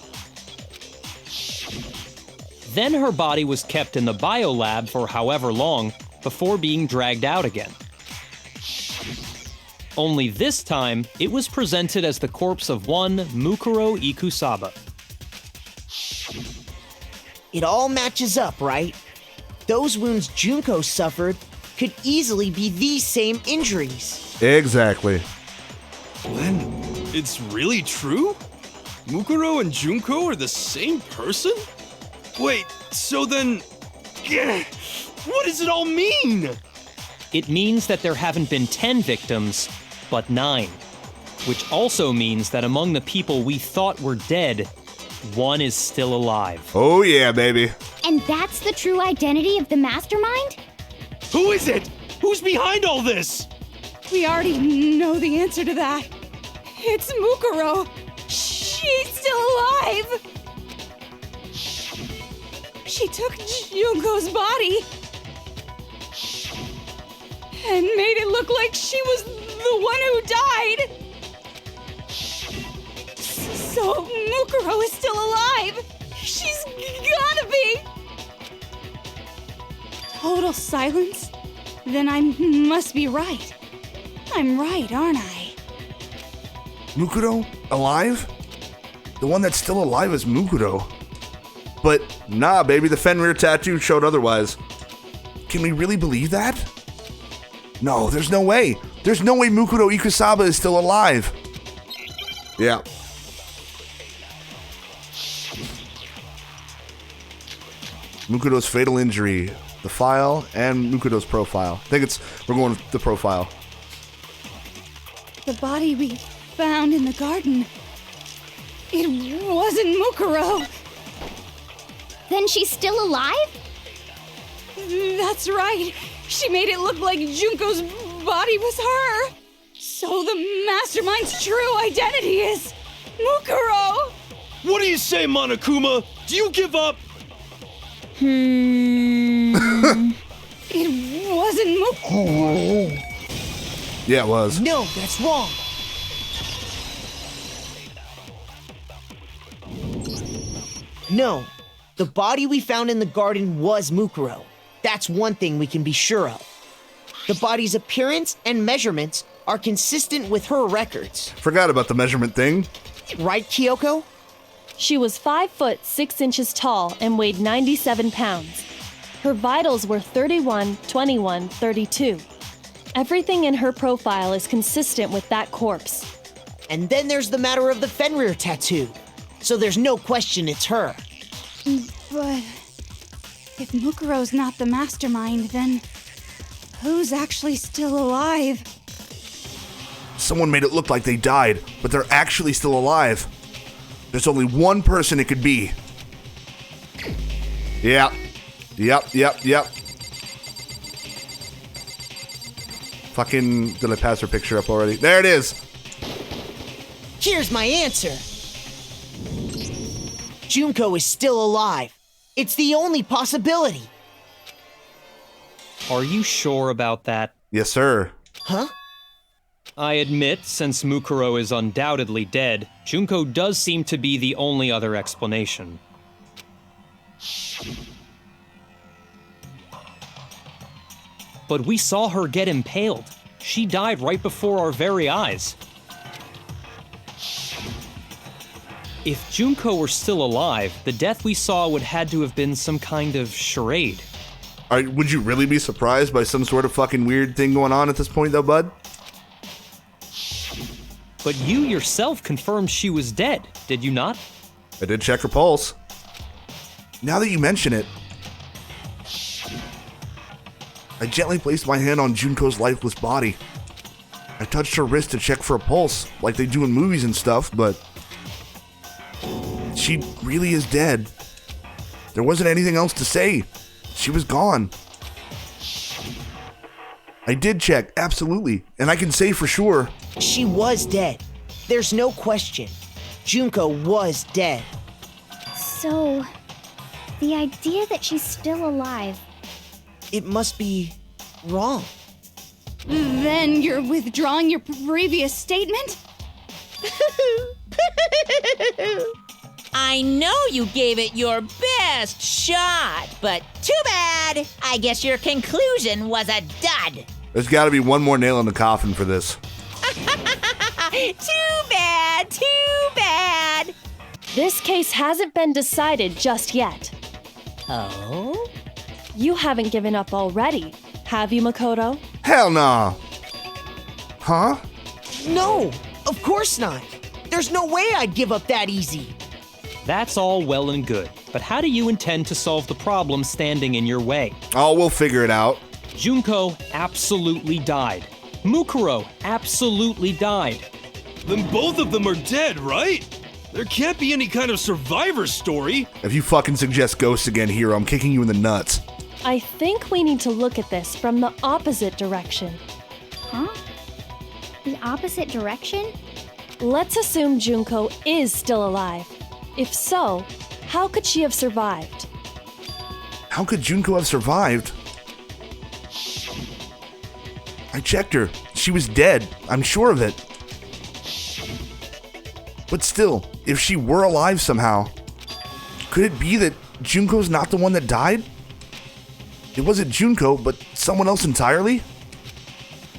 Then her body was kept in the biolab for however long before being dragged out again. Only this time, it was presented as the corpse of one Mukuro Ikusaba. It all matches up, right? Those wounds Junko suffered could easily be these same injuries. Exactly. Then, it's really true? Mukuro and Junko are the same person? Wait, so then... what does it all mean? It means that there haven't been 10 victims, but 9. Which also means that among the people we thought were dead, one is still alive. Oh yeah, baby. And that's the true identity of the mastermind? Who is it? Who's behind all this? We already know the answer to that. It's Mukuro. She's still alive. She took Junko's body and made it look like she was the one who died. So Mukuro is still alive. She's gotta be. Total silence? Then I must be right. I'm right, aren't I? Mukuro? Alive? The one that's still alive is Mukuro. But nah, baby, the Fenrir tattoo showed otherwise. Can we really believe that? No, there's no way. There's no way Mukuro Ikusaba is still alive. Yeah. Mukuro's fatal injury, the file, and Mukuro's profile. I think we're going with the profile. The body we found in the garden. It wasn't Mukuro. Then she's still alive? That's right. She made it look like Junko's body was her. So the mastermind's true identity is Mukuro. What do you say, Monokuma? Do you give up? It wasn't Mukuro. Yeah, it was. No, that's wrong. No, the body we found in the garden was Mukuro. That's one thing we can be sure of. The body's appearance and measurements are consistent with her records. Forgot about the measurement thing. Right, Kyoko? She was 5 foot 6 inches tall and weighed 97 pounds. Her vitals were 31, 21, 32. Everything in her profile is consistent with that corpse. And then there's the matter of the Fenrir tattoo. So there's no question it's her. But if Mukuro's not the mastermind, then who's actually still alive? Someone made it look like they died, but they're actually still alive. There's only one person it could be. Yep. Fucking, did I pass her picture up already? There it is. Here's my answer. Junko is still alive. It's the only possibility. Are you sure about that? Yes, sir. Huh? I admit, since Mukuro is undoubtedly dead, Junko does seem to be the only other explanation. But we saw her get impaled. She died right before our very eyes. If Junko were still alive, the death we saw would had to have been some kind of charade. Would you really be surprised by some sort of fucking weird thing going on at this point, though, bud? But you yourself confirmed she was dead, did you not? I did check her pulse. Now that you mention it, I gently placed my hand on Junko's lifeless body. I touched her wrist to check for a pulse, like they do in movies and stuff, but she really is dead. There wasn't anything else to say. She was gone. I did check, absolutely, and I can say for sure. She was dead. There's no question. Junko was dead. So, the idea that she's still alive. It must be wrong. Then you're withdrawing your previous statement? I know you gave it your best shot, but too bad. I guess your conclusion was a dud. There's got to be one more nail in the coffin for this. Too bad, too bad. This case hasn't been decided just yet. Oh? You haven't given up already, have you, Makoto? Hell nah. Huh? No, of course not. There's no way I'd give up that easy. That's all well and good, but how do you intend to solve the problem standing in your way? Oh, we'll figure it out. Junko absolutely died. Mukuro absolutely died. Then both of them are dead, right? There can't be any kind of survivor story. If you fucking suggest ghosts again, Hero, I'm kicking you in the nuts. I think we need to look at this from the opposite direction. Huh? The opposite direction? Let's assume Junko is still alive. If so, how could she have survived? How could Junko have survived? I checked her. She was dead. I'm sure of it. But still, if she were alive somehow, could it be that Junko's not the one that died? It wasn't Junko, but someone else entirely?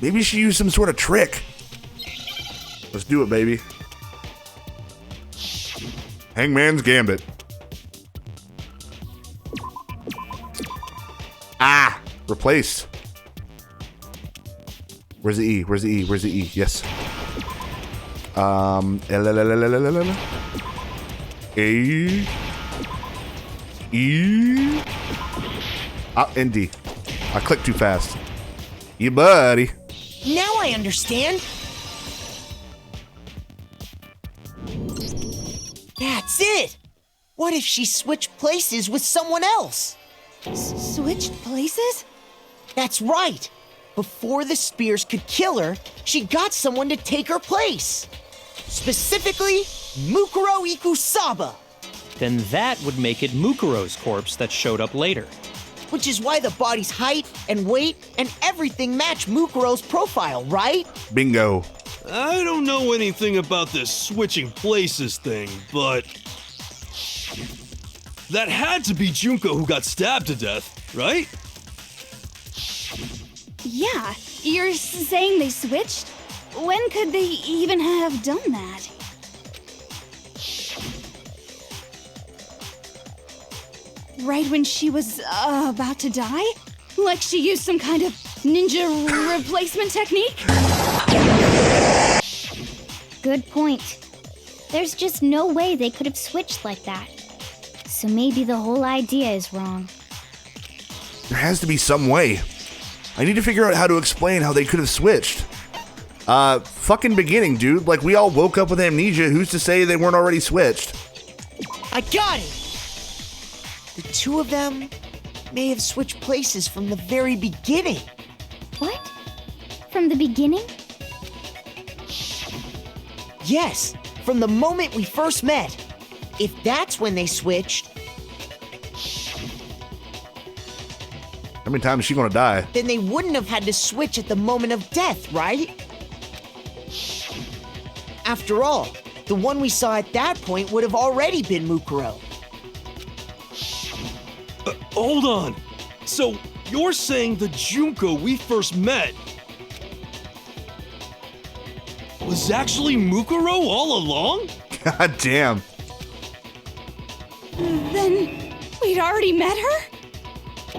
Maybe she used some sort of trick. Let's do it, baby. Hangman's Gambit. Ah! Replaced. Where's the E? Where's the E? Where's the E? Yes. A. E. Ah, and D. I clicked too fast. Yeah, buddy. Now I understand. That's it. What if she switched places with someone else? Switched places? That's right. Before the spears could kill her, she got someone to take her place. Specifically, Mukuro Ikusaba. Then that would make it Mukuro's corpse that showed up later. Which is why the body's height and weight and everything match Mukuro's profile, right? Bingo. I don't know anything about this switching places thing, but that had to be Junko who got stabbed to death, right? Yeah, you're saying they switched? When could they even have done that? Right when she was about to die? Like she used some kind of ninja replacement technique? Good point. There's just no way they could have switched like that. So maybe the whole idea is wrong. There has to be some way. I need to figure out how to explain how they could have switched. Fucking beginning, dude. Like, we all woke up with amnesia. Who's to say they weren't already switched? I got it! The two of them may have switched places from the very beginning. What? From the beginning? Yes, from the moment we first met. If that's when they switched, How many times is she gonna die? then they wouldn't have had to switch at the moment of death, right? After all, the one we saw at that point would have already been Mukuro. Hold on. So, you're saying the Junko we first met was actually Mukuro all along? God damn. Then we'd already met her?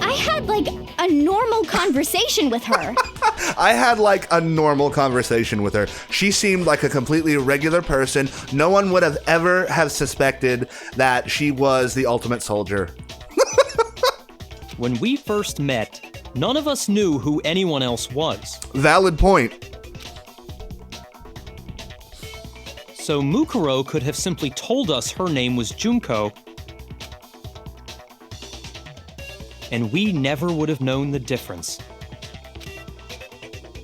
I had like a normal conversation with her. I had like a normal conversation with her. She seemed like a completely regular person. No one would have ever have suspected that she was the ultimate soldier. When we first met, none of us knew who anyone else was. Valid point. So Mukuro could have simply told us her name was Junko, and we never would have known the difference.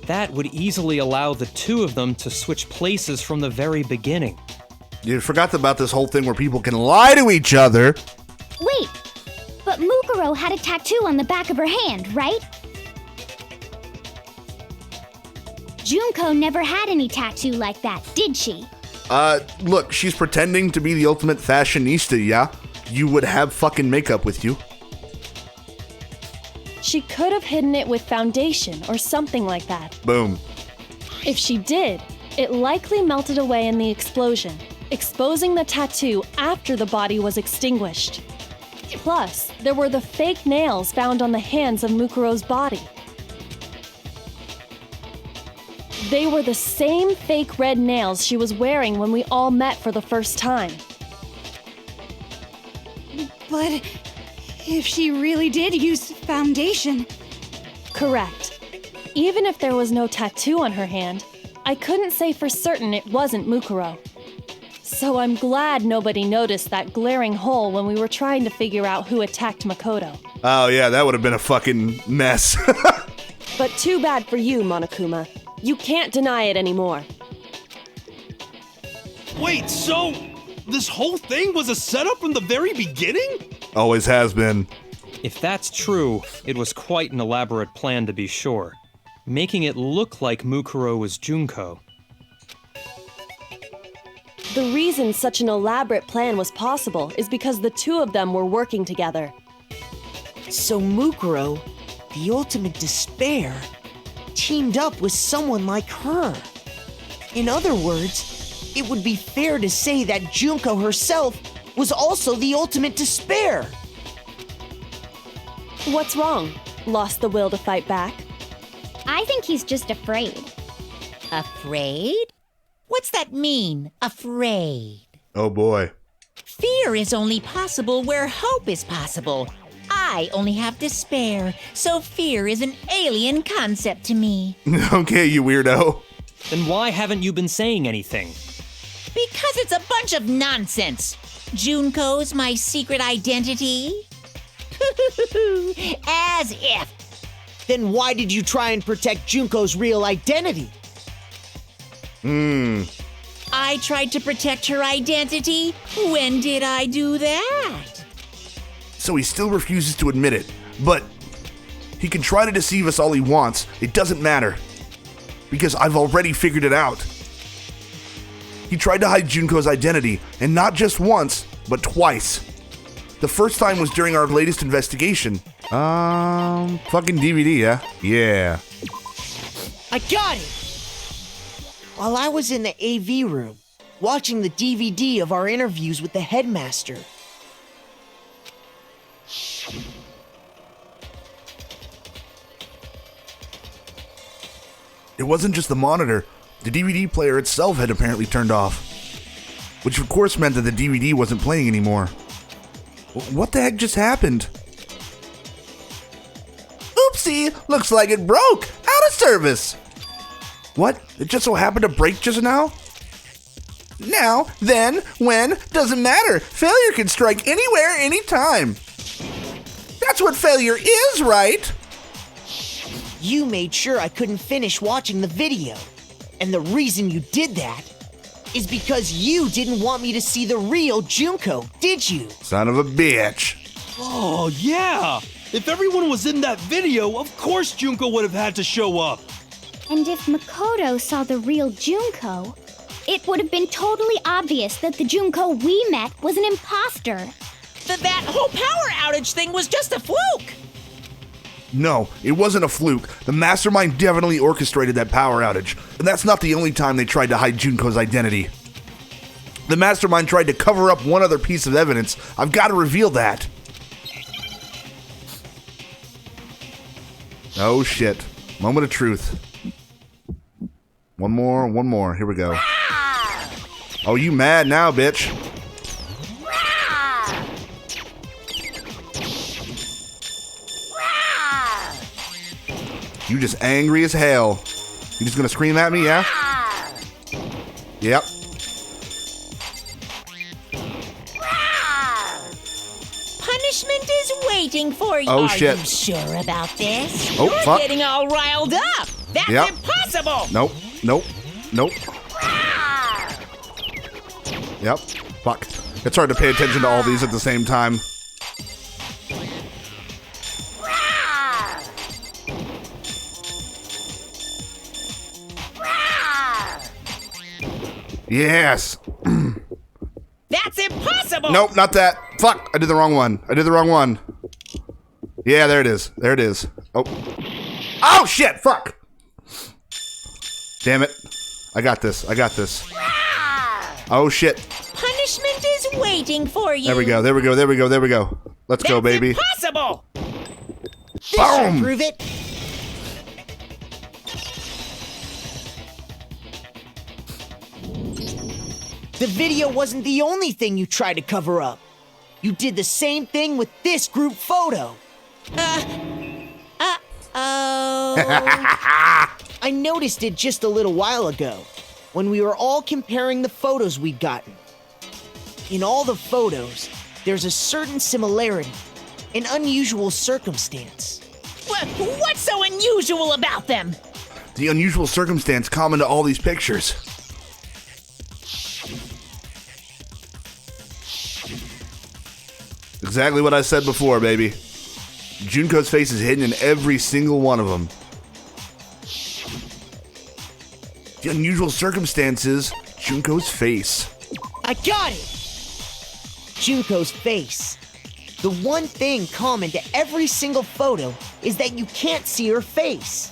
That would easily allow the two of them to switch places from the very beginning. You forgot about this whole thing where people can lie to each other. Wait, but Mukuro had a tattoo on the back of her hand, right? Junko never had any tattoo like that, did she? Look, she's pretending to be the ultimate fashionista, yeah? You would have fucking makeup with you. She could have hidden it with foundation or something like that. Boom. If she did, it likely melted away in the explosion, exposing the tattoo after the body was extinguished. Plus, there were the fake nails found on the hands of Mukuro's body. They were the same fake red nails she was wearing when we all met for the first time. But if she really did use foundation, Correct. Even if there was no tattoo on her hand, I couldn't say for certain it wasn't Mukuro. So I'm glad nobody noticed that glaring hole when we were trying to figure out who attacked Makoto. Oh yeah, that would have been a fucking mess. But too bad for you, Monokuma. You can't deny it anymore. Wait, so this whole thing was a setup from the very beginning? Always has been. If that's true, it was quite an elaborate plan to be sure, making it look like Mukuro was Junko. The reason such an elaborate plan was possible is because the two of them were working together. So Mukuro, the ultimate despair, teamed up with someone like her. In other words, it would be fair to say that Junko herself was also the ultimate despair. What's wrong? Lost the will to fight back? I think he's just afraid. Afraid? What's that mean, afraid? Oh boy. Fear is only possible where hope is possible. I only have despair, so fear is an alien concept to me. Okay, you weirdo. Then why haven't you been saying anything? Because it's a bunch of nonsense. Junko's my secret identity. As if. Then why did you try and protect Junko's real identity? I tried to protect her identity? When did I do that? So he still refuses to admit it, but he can try to deceive us all he wants. It doesn't matter, because I've already figured it out. He tried to hide Junko's identity, and not just once, but twice. The first time was during our latest investigation. Fucking DVD, yeah? Yeah. I got it! While I was in the AV room, watching the DVD of our interviews with the headmaster. It wasn't just the monitor. The DVD player itself had apparently turned off, which of course meant that the DVD wasn't playing anymore. What the heck just happened? Oopsie! Looks like it broke! Out of service! What? It just so happened to break just now? Now, then, when, doesn't matter. Failure can strike anywhere, anytime. That's what failure is, right? You made sure I couldn't finish watching the video. And the reason you did that is because you didn't want me to see the real Junko, did you? Son of a bitch. Oh, yeah! If everyone was in that video, of course Junko would have had to show up. And if Makoto saw the real Junko, it would have been totally obvious that the Junko we met was an imposter. That whole power outage thing was just a fluke! No, it wasn't a fluke. The mastermind definitely orchestrated that power outage. And that's not the only time they tried to hide Junko's identity. The mastermind tried to cover up one other piece of evidence. I've got to reveal that. Oh shit. Moment of truth. One more. Here we go. Oh, you mad now, bitch. You just angry as hell. You just gonna scream at me, yeah? Yep. Punishment is waiting for you. Oh, shit. Are you sure about this? Oh, You're fuck. getting all riled up. That's Yep. impossible. Nope. Yep. Fuck. It's hard to pay attention to all these at the same time. Yes. That's impossible. Nope, not that. Fuck. I did the wrong one. Yeah, there it is. Oh, shit. Fuck. Damn it. I got this. Oh, shit. Punishment is waiting for you. There we go. Let's go, baby. Impossible. This should Boom. prove it. The video wasn't the only thing you tried to cover up. You did the same thing with this group photo. Oh. I noticed it just a little while ago, when we were all comparing the photos we'd gotten. In all the photos, there's a certain similarity, an unusual circumstance. What's so unusual about them? The unusual circumstance common to all these pictures. Exactly what I said before, baby. Junko's face is hidden in every single one of them. The unusual circumstance is Junko's face. I got it! Junko's face. The one thing common to every single photo is that you can't see her face.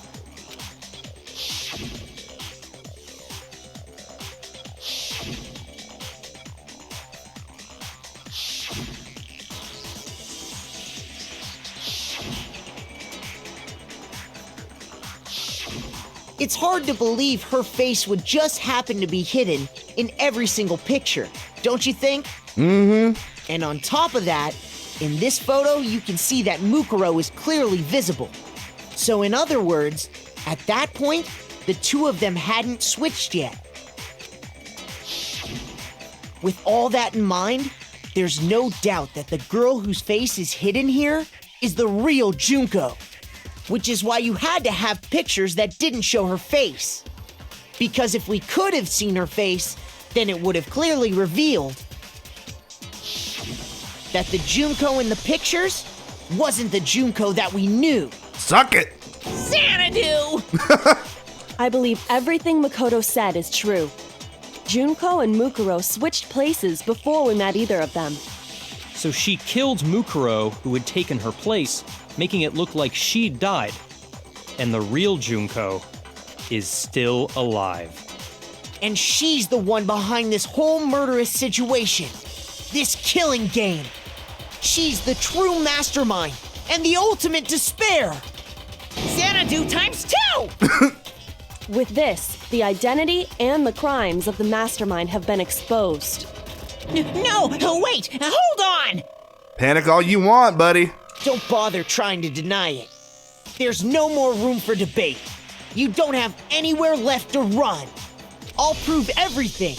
It's hard to believe her face would just happen to be hidden in every single picture, don't you think? Mm-hmm. And on top of that, in this photo, you can see that Mukuro is clearly visible. So in other words, at that point, the two of them hadn't switched yet. With all that in mind, there's no doubt that the girl whose face is hidden here is the real Junko, which is why you had to have pictures that didn't show her face. Because if we could have seen her face, then it would have clearly revealed that the Junko in the pictures wasn't the Junko that we knew. Suck it! Xanadu! I believe everything Makoto said is true. Junko and Mukuro switched places before we met either of them. So she killed Mukuro, who had taken her place, making it look like she'd died. And the real Junko is still alive. And she's the one behind this whole murderous situation. This killing game. She's the true mastermind and the ultimate despair. Xanadu times 2! With this, the identity and the crimes of the mastermind have been exposed. No, wait, hold on! Panic all you want, buddy. Don't bother trying to deny it. There's no more room for debate. You don't have anywhere left to run. I'll prove everything,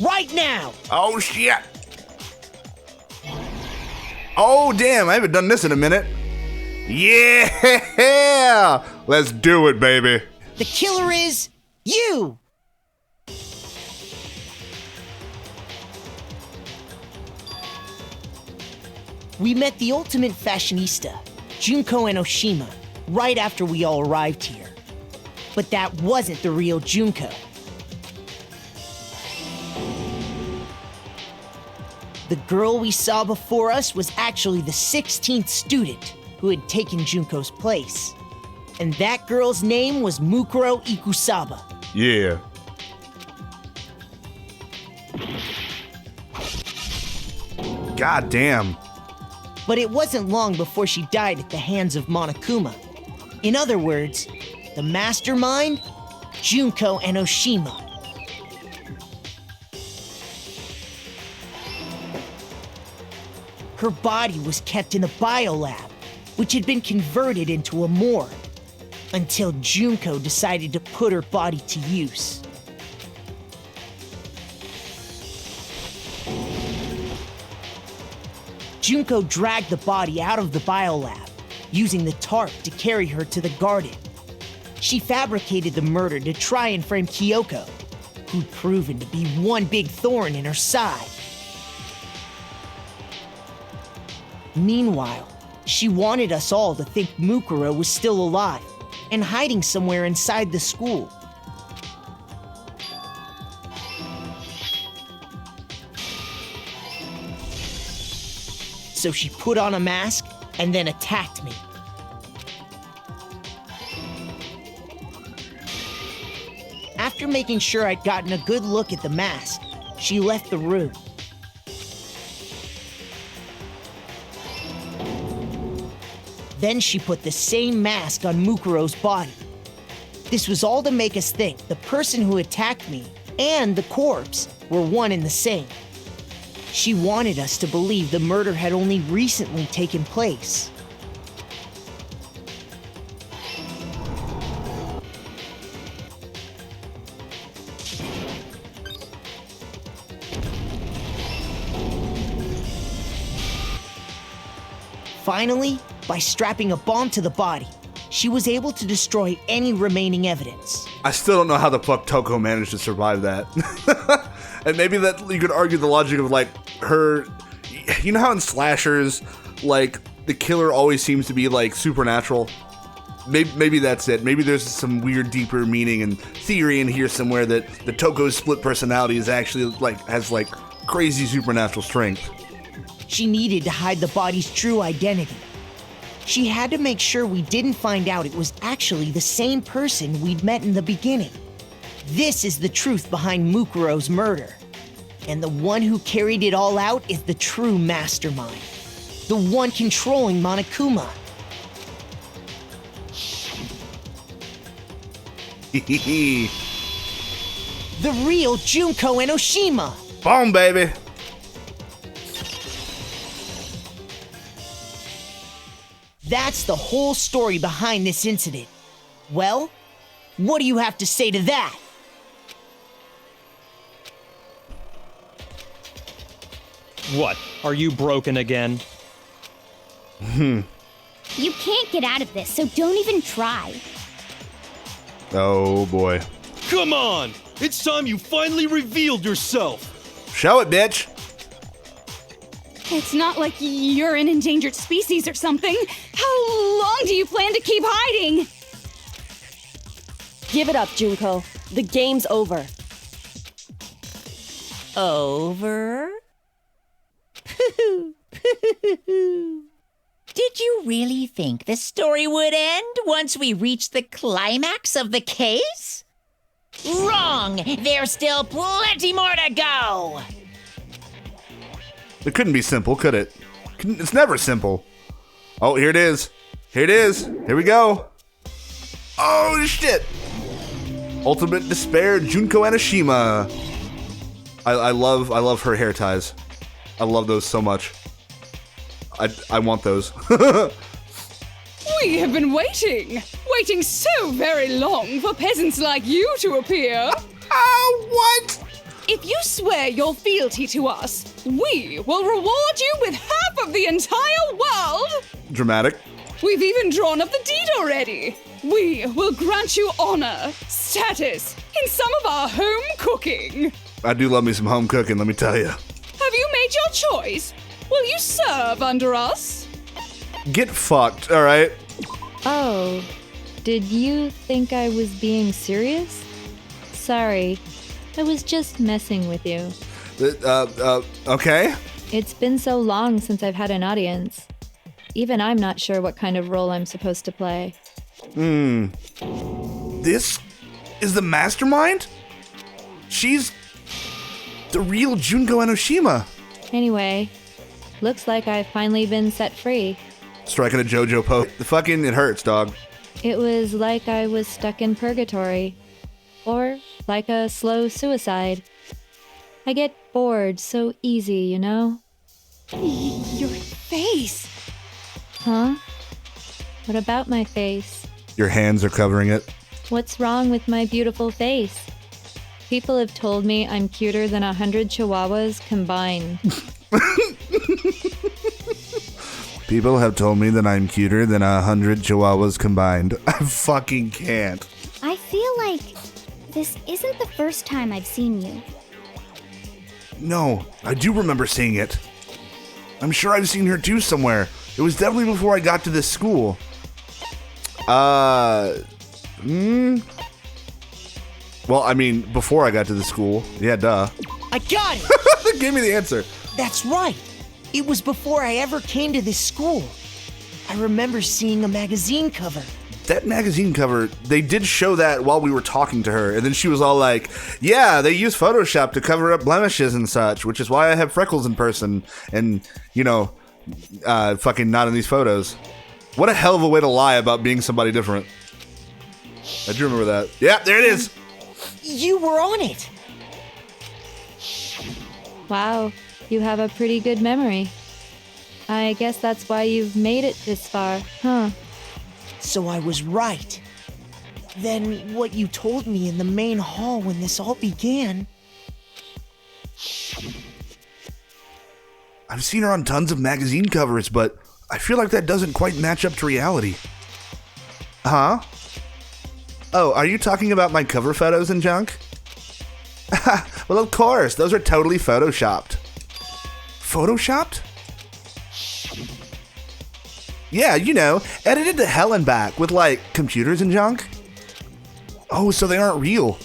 right now. Oh, shit. Oh, damn, I haven't done this in a minute. Yeah! Let's do it, baby. The killer is you. We met the ultimate fashionista, Junko Enoshima, right after we all arrived here. But that wasn't the real Junko. The girl we saw before us was actually the 16th student who had taken Junko's place. And that girl's name was Mukuro Ikusaba. Yeah. God damn. But it wasn't long before she died at the hands of Monokuma. In other words, the mastermind, Junko Enoshima. Her body was kept in the biolab, which had been converted into a morgue, until Junko decided to put her body to use. Junko dragged the body out of the biolab, using the tarp to carry her to the garden. She fabricated the murder to try and frame Kyoko, who'd proven to be one big thorn in her side. Meanwhile, she wanted us all to think Mukuro was still alive and hiding somewhere inside the school. So she put on a mask and then attacked me. After making sure I'd gotten a good look at the mask, she left the room. Then she put the same mask on Mukuro's body. This was all to make us think the person who attacked me and the corpse were one and the same. She wanted us to believe the murder had only recently taken place. Finally, by strapping a bomb to the body, she was able to destroy any remaining evidence. I still don't know how the fuck Toko managed to survive that. And maybe that you could argue the logic of like her, you know how in slashers, like the killer always seems to be like supernatural? Maybe that's it. Maybe there's some weird deeper meaning and theory in here somewhere that the Toko's split personality is actually like, has like crazy supernatural strength. She needed to hide the body's true identity. She had to make sure we didn't find out it was actually the same person we'd met in the beginning. This is the truth behind Mukuro's murder. And the one who carried it all out is the true mastermind. The one controlling Monokuma. The real Junko Enoshima. Boom, baby. That's the whole story behind this incident. Well, what do you have to say to that? What? Are you broken again? You can't get out of this, so don't even try. Oh boy. Come on! It's time you finally revealed yourself! Show it, bitch. It's not like you're an endangered species or something. How long do you plan to keep hiding? Give it up, Junko. The game's over. Over? Did you really think the story would end once we reached the climax of the case? Wrong! There's still plenty more to go! It couldn't be simple, could it? It's never simple. Oh, here it is. Here it is. Here we go. Oh, shit. Ultimate Despair, Junko Enoshima. I love her hair ties. I love those so much. I want those. We have been waiting so very long for peasants like you to appear. Oh, what? If you swear your fealty to us, we will reward you with half of the entire world. Dramatic. We've even drawn up the deed already. We will grant you honor, status, in some of our home cooking. I do love me some home cooking, let me tell you. Have you made your choice? Will you serve under us? Get fucked, all right? Oh, did you think I was being serious? Sorry, I was just messing with you. Okay. It's been so long since I've had an audience. Even I'm not sure what kind of role I'm supposed to play. This is the mastermind? She's the real Junko Enoshima. Anyway, looks like I've finally been set free. Striking a JoJo pose. It hurts, dog. It was like I was stuck in purgatory. Or like a slow suicide. I get bored so easy, you know? Your face. Huh? What about my face? Your hands are covering it. What's wrong with my beautiful face? People have told me I'm cuter than 100 chihuahuas combined. People have told me that I'm cuter than 100 chihuahuas combined. I fucking can't. I feel like this isn't the first time I've seen you. No, I do remember seeing it. I'm sure I've seen her too somewhere. It was definitely before I got to this school. Well, I mean, before I got to the school. Yeah, duh. I got it! That gave me the answer. That's right. It was before I ever came to this school. I remember seeing a magazine cover. That magazine cover, they did show that while we were talking to her, and then she was all like, yeah, they use Photoshop to cover up blemishes and such, which is why I have freckles in person, and, you know, fucking not in these photos. What a hell of a way to lie about being somebody different. I do remember that. Yeah, there it is. You were on it. Wow, you have a pretty good memory. I guess that's why you've made it this far, huh? So I was right. Then what you told me in the main hall when this all began... I've seen her on tons of magazine covers, but I feel like that doesn't quite match up to reality. Huh? Oh, are you talking about my cover photos and junk? Well, of course, those are totally photoshopped. Photoshopped? Yeah, you know, edited to hell and back with, like, computers and junk. Oh, so they aren't real.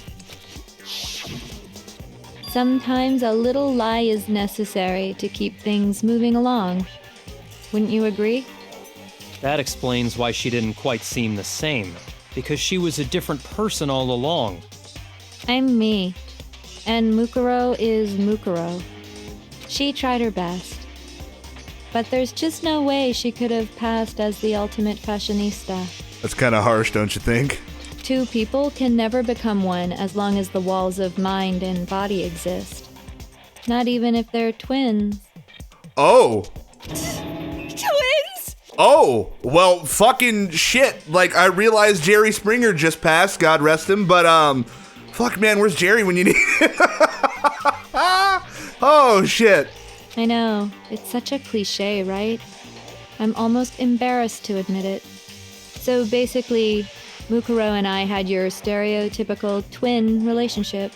Sometimes a little lie is necessary to keep things moving along. Wouldn't you agree? That explains why she didn't quite seem the same, because she was a different person all along. I'm me, and Mukuro is Mukuro. She tried her best. But there's just no way she could have passed as the ultimate fashionista. That's kind of harsh, don't you think? Two people can never become one as long as the walls of mind and body exist. Not even if they're twins. Oh. Twins? Oh, well, fucking shit. Like, I realized Jerry Springer just passed, God rest him, but, fuck, man, where's Jerry when you need him? Oh, shit. I know, it's such a cliche, right? I'm almost embarrassed to admit it. So basically, Mukuro and I had your stereotypical twin relationship.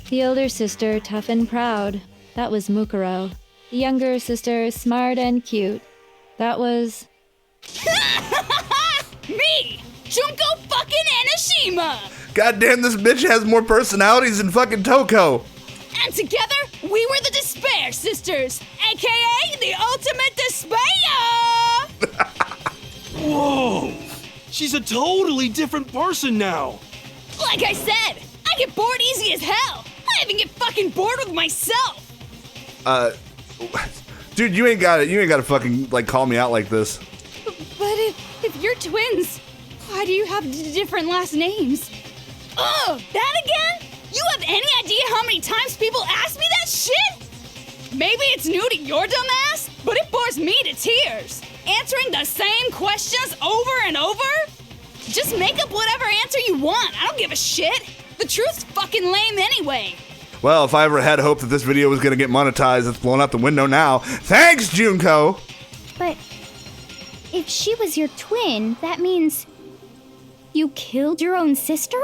The older sister, tough and proud. That was Mukuro. The younger sister, smart and cute. That was... Me! Junko fucking Enoshima! Goddamn, this bitch has more personalities than fucking Toko. And together, we were the Despair Sisters, aka the Ultimate Despair! Whoa! She's a totally different person now. Like I said, I get bored easy as hell. I even get fucking bored with myself. Dude, you ain't gotta fucking, like, call me out like this. But if you're twins, why do you have different last names? Oh, that again? You have any idea how many times people ask me that shit? Maybe it's new to your dumb ass, but it bores me to tears. Answering the same questions over and over? Just make up whatever answer you want. I don't give a shit. The truth's fucking lame anyway. Well, if I ever had hope that this video was gonna get monetized, it's blown out the window now. Thanks, Junko! But if she was your twin, that means you killed your own sister?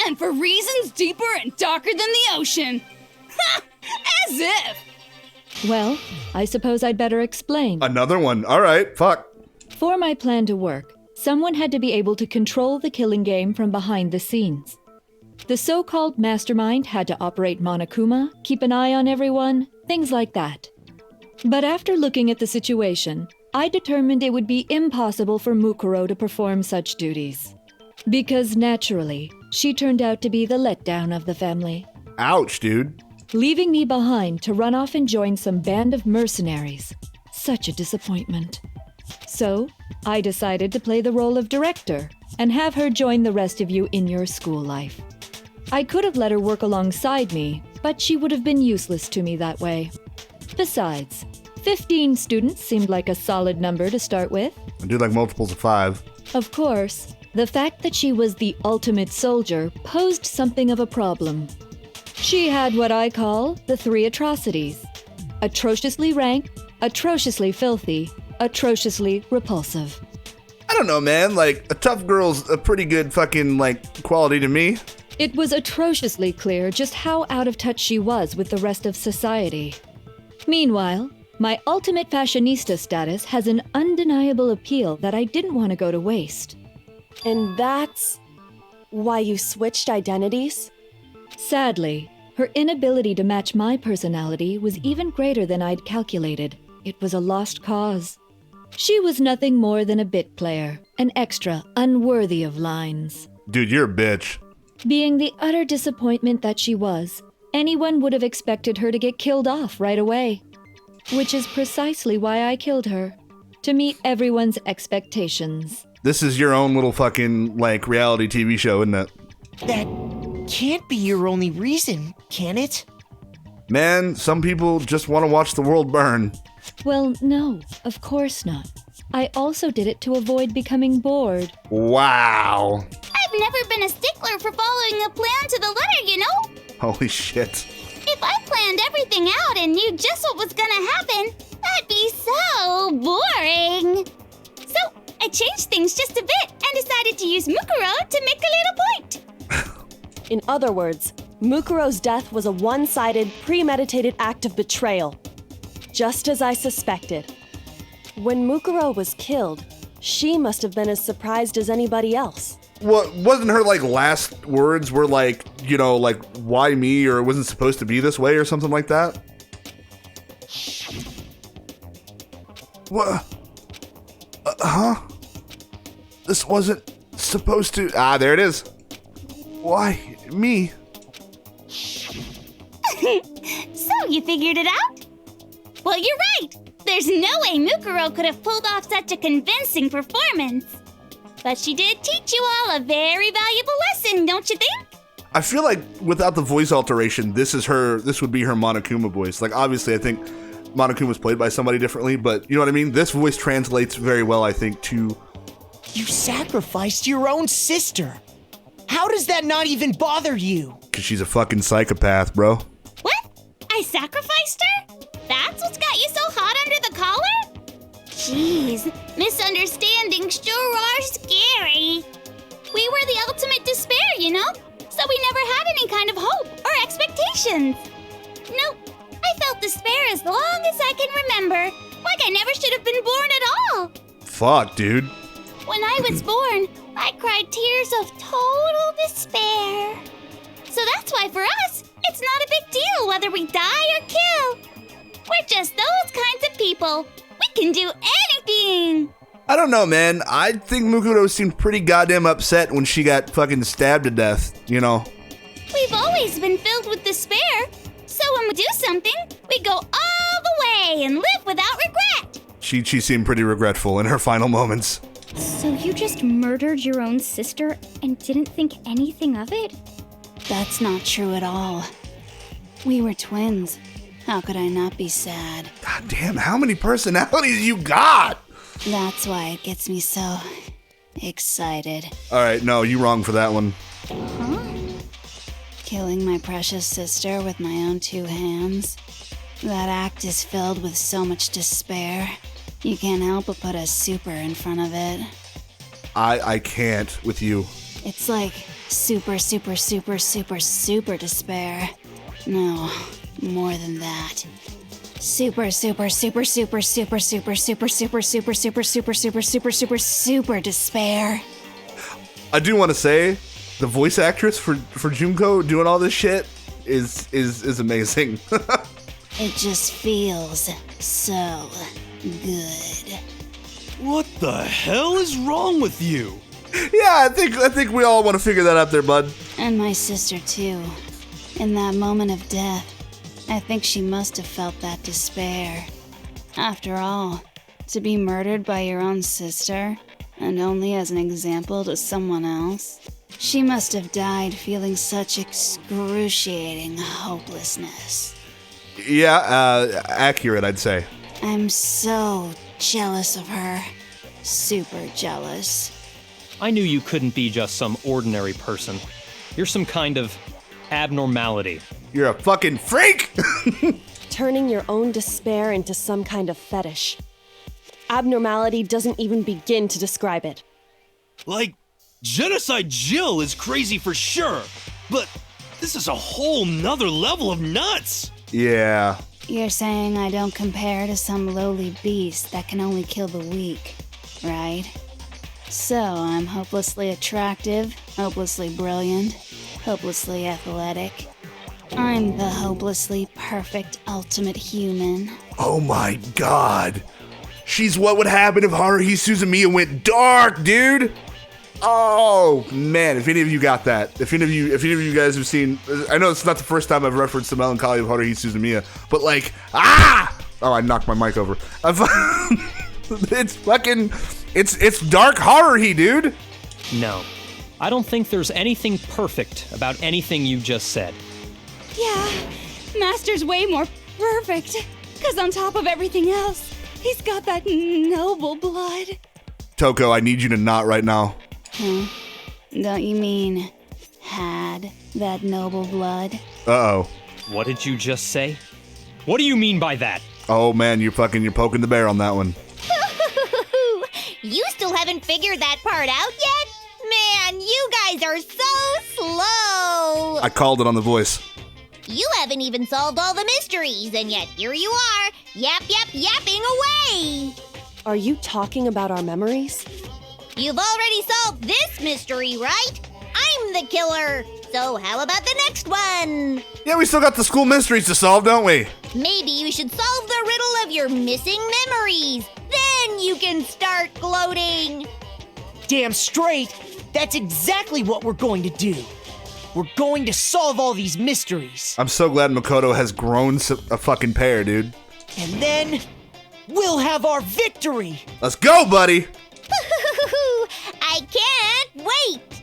And for reasons deeper and darker than the ocean. Ha! As if! Well, I suppose I'd better explain. Another one. Alright, fuck. For my plan to work, someone had to be able to control the killing game from behind the scenes. The so-called mastermind had to operate Monokuma, keep an eye on everyone, things like that. But after looking at the situation, I determined it would be impossible for Mukuro to perform such duties. Because naturally, she turned out to be the letdown of the family. Ouch, dude. Leaving me behind to run off and join some band of mercenaries. Such a disappointment. So, I decided to play the role of director and have her join the rest of you in your school life. I could have let her work alongside me, but she would have been useless to me that way. Besides, 15 students seemed like a solid number to start with. I do like multiples of 5. Of course, the fact that she was the ultimate soldier posed something of a problem. She had what I call the 3 atrocities. Atrociously rank, atrociously filthy, atrociously repulsive. I don't know, man. Like, a tough girl's a pretty good fucking, like, quality to me. It was atrociously clear just how out of touch she was with the rest of society. Meanwhile, my ultimate fashionista status has an undeniable appeal that I didn't want to go to waste. And that's why you switched identities? Sadly, her inability to match my personality was even greater than I'd calculated. It was a lost cause. She was nothing more than a bit player, an extra unworthy of lines. Dude, you're a bitch. Being the utter disappointment that she was, anyone would have expected her to get killed off right away. Which is precisely why I killed her. To meet everyone's expectations. This is your own little fucking, like, reality TV show, isn't it? That can't be your only reason, can it? Man, some people just want to watch the world burn. Well, no, of course not. I also did it to avoid becoming bored. Wow. I've never been a stickler for following a plan to the letter, you know? Holy shit. If I planned everything out and knew just what was gonna happen, that'd be so boring. So I changed things just a bit and decided to use Mukuro to make a little point. In other words, Mukuro's death was a one-sided, premeditated act of betrayal. Just as I suspected. When Mukuro was killed, she must have been as surprised as anybody else. What, wasn't her, like, last words were, like, you know, like, why me, or it wasn't supposed to be this way, or something like that? What? Huh? This wasn't supposed to... Ah, there it is. Why me? So you figured it out? Well, you're right. There's no way Mukuro could have pulled off such a convincing performance. But she did teach you all a very valuable lesson, don't you think? I feel like without the voice alteration, this would be her Monokuma voice. Like, obviously, I think Monokuma was played by somebody differently, but you know what I mean? This voice translates very well, I think, to... You sacrificed your own sister. How does that not even bother you? Because she's a fucking psychopath, bro. What? I sacrificed her? That's what's got you so hot under the collar? Jeez, misunderstandings sure are scary. We were the ultimate despair, you know? So we never had any kind of hope or expectations. Nope, I felt despair as long as I can remember. Like I never should have been born at all. Fuck, dude. When I was born, I cried tears of total despair. So that's why for us, it's not a big deal whether we die or kill. We're just those kinds of people. We can do anything. I don't know, man. I think Mukuro seemed pretty goddamn upset when she got fucking stabbed to death, you know? We've always been filled with despair. So when we do something, we go all the way and live without regret. She seemed pretty regretful in her final moments. So you just murdered your own sister and didn't think anything of it? That's not true at all. We were twins. How could I not be sad? God damn, how many personalities you got? That's why it gets me so excited. All right, no, you wrong for that one. Killing my precious sister with my own two hands. That act is filled with so much despair. You can't help but put a super in front of it. I can't with you. It's like super, super, super, super, super despair. No, more than that. Super, super, super, super, super, super, super, super, super, super, super, super, super, super, super despair. I do want to say, the voice actress for Junko doing all this shit is amazing. It just feels so good. What the hell is wrong with you? Yeah, I think we all want to figure that out there, bud. And my sister too. In that moment of death, I think she must have felt that despair. After all, to be murdered by your own sister, and only as an example to someone else, she must have died feeling such excruciating hopelessness. Yeah, accurate, I'd say. I'm so jealous of her. Super jealous. I knew you couldn't be just some ordinary person. You're some kind of abnormality. You're a fucking freak! Turning your own despair into some kind of fetish. Abnormality doesn't even begin to describe it. Like, Genocide Jill is crazy for sure, but this is a whole nother level of nuts! Yeah. You're saying I don't compare to some lowly beast that can only kill the weak, right? So I'm hopelessly attractive, hopelessly brilliant, hopelessly athletic. I'm the hopelessly perfect ultimate human. Oh my god. She's what would happen if Haruhi Suzumiya went dark, dude! Oh man, if any of you got that, if any of you guys have seen, I know it's not the first time I've referenced the melancholy of Haruhi Suzumiya, but like, oh, I knocked my mic over. It's dark Haruhi, dude. No, I don't think there's anything perfect about anything you just said. Yeah, Master's way more perfect, because on top of everything else, he's got that noble blood. Toko, I need you to not right now. Huh? Don't you mean had that noble blood? Uh-oh. What did you just say? What do you mean by that? Oh man, you're poking the bear on that one. You still haven't figured that part out yet? Man, you guys are so slow! I called it on the voice. You haven't even solved all the mysteries, and yet here you are, yapping away! Are you talking about our memories? You've already solved this mystery, right? I'm the killer! So how about the next one? Yeah, we still got the school mysteries to solve, don't we? Maybe you should solve the riddle of your missing memories. Then you can start gloating. Damn straight! That's exactly what we're going to do. We're going to solve all these mysteries. I'm so glad Makoto has grown a fucking pair, dude. And then we'll have our victory! Let's go, buddy! I can't wait!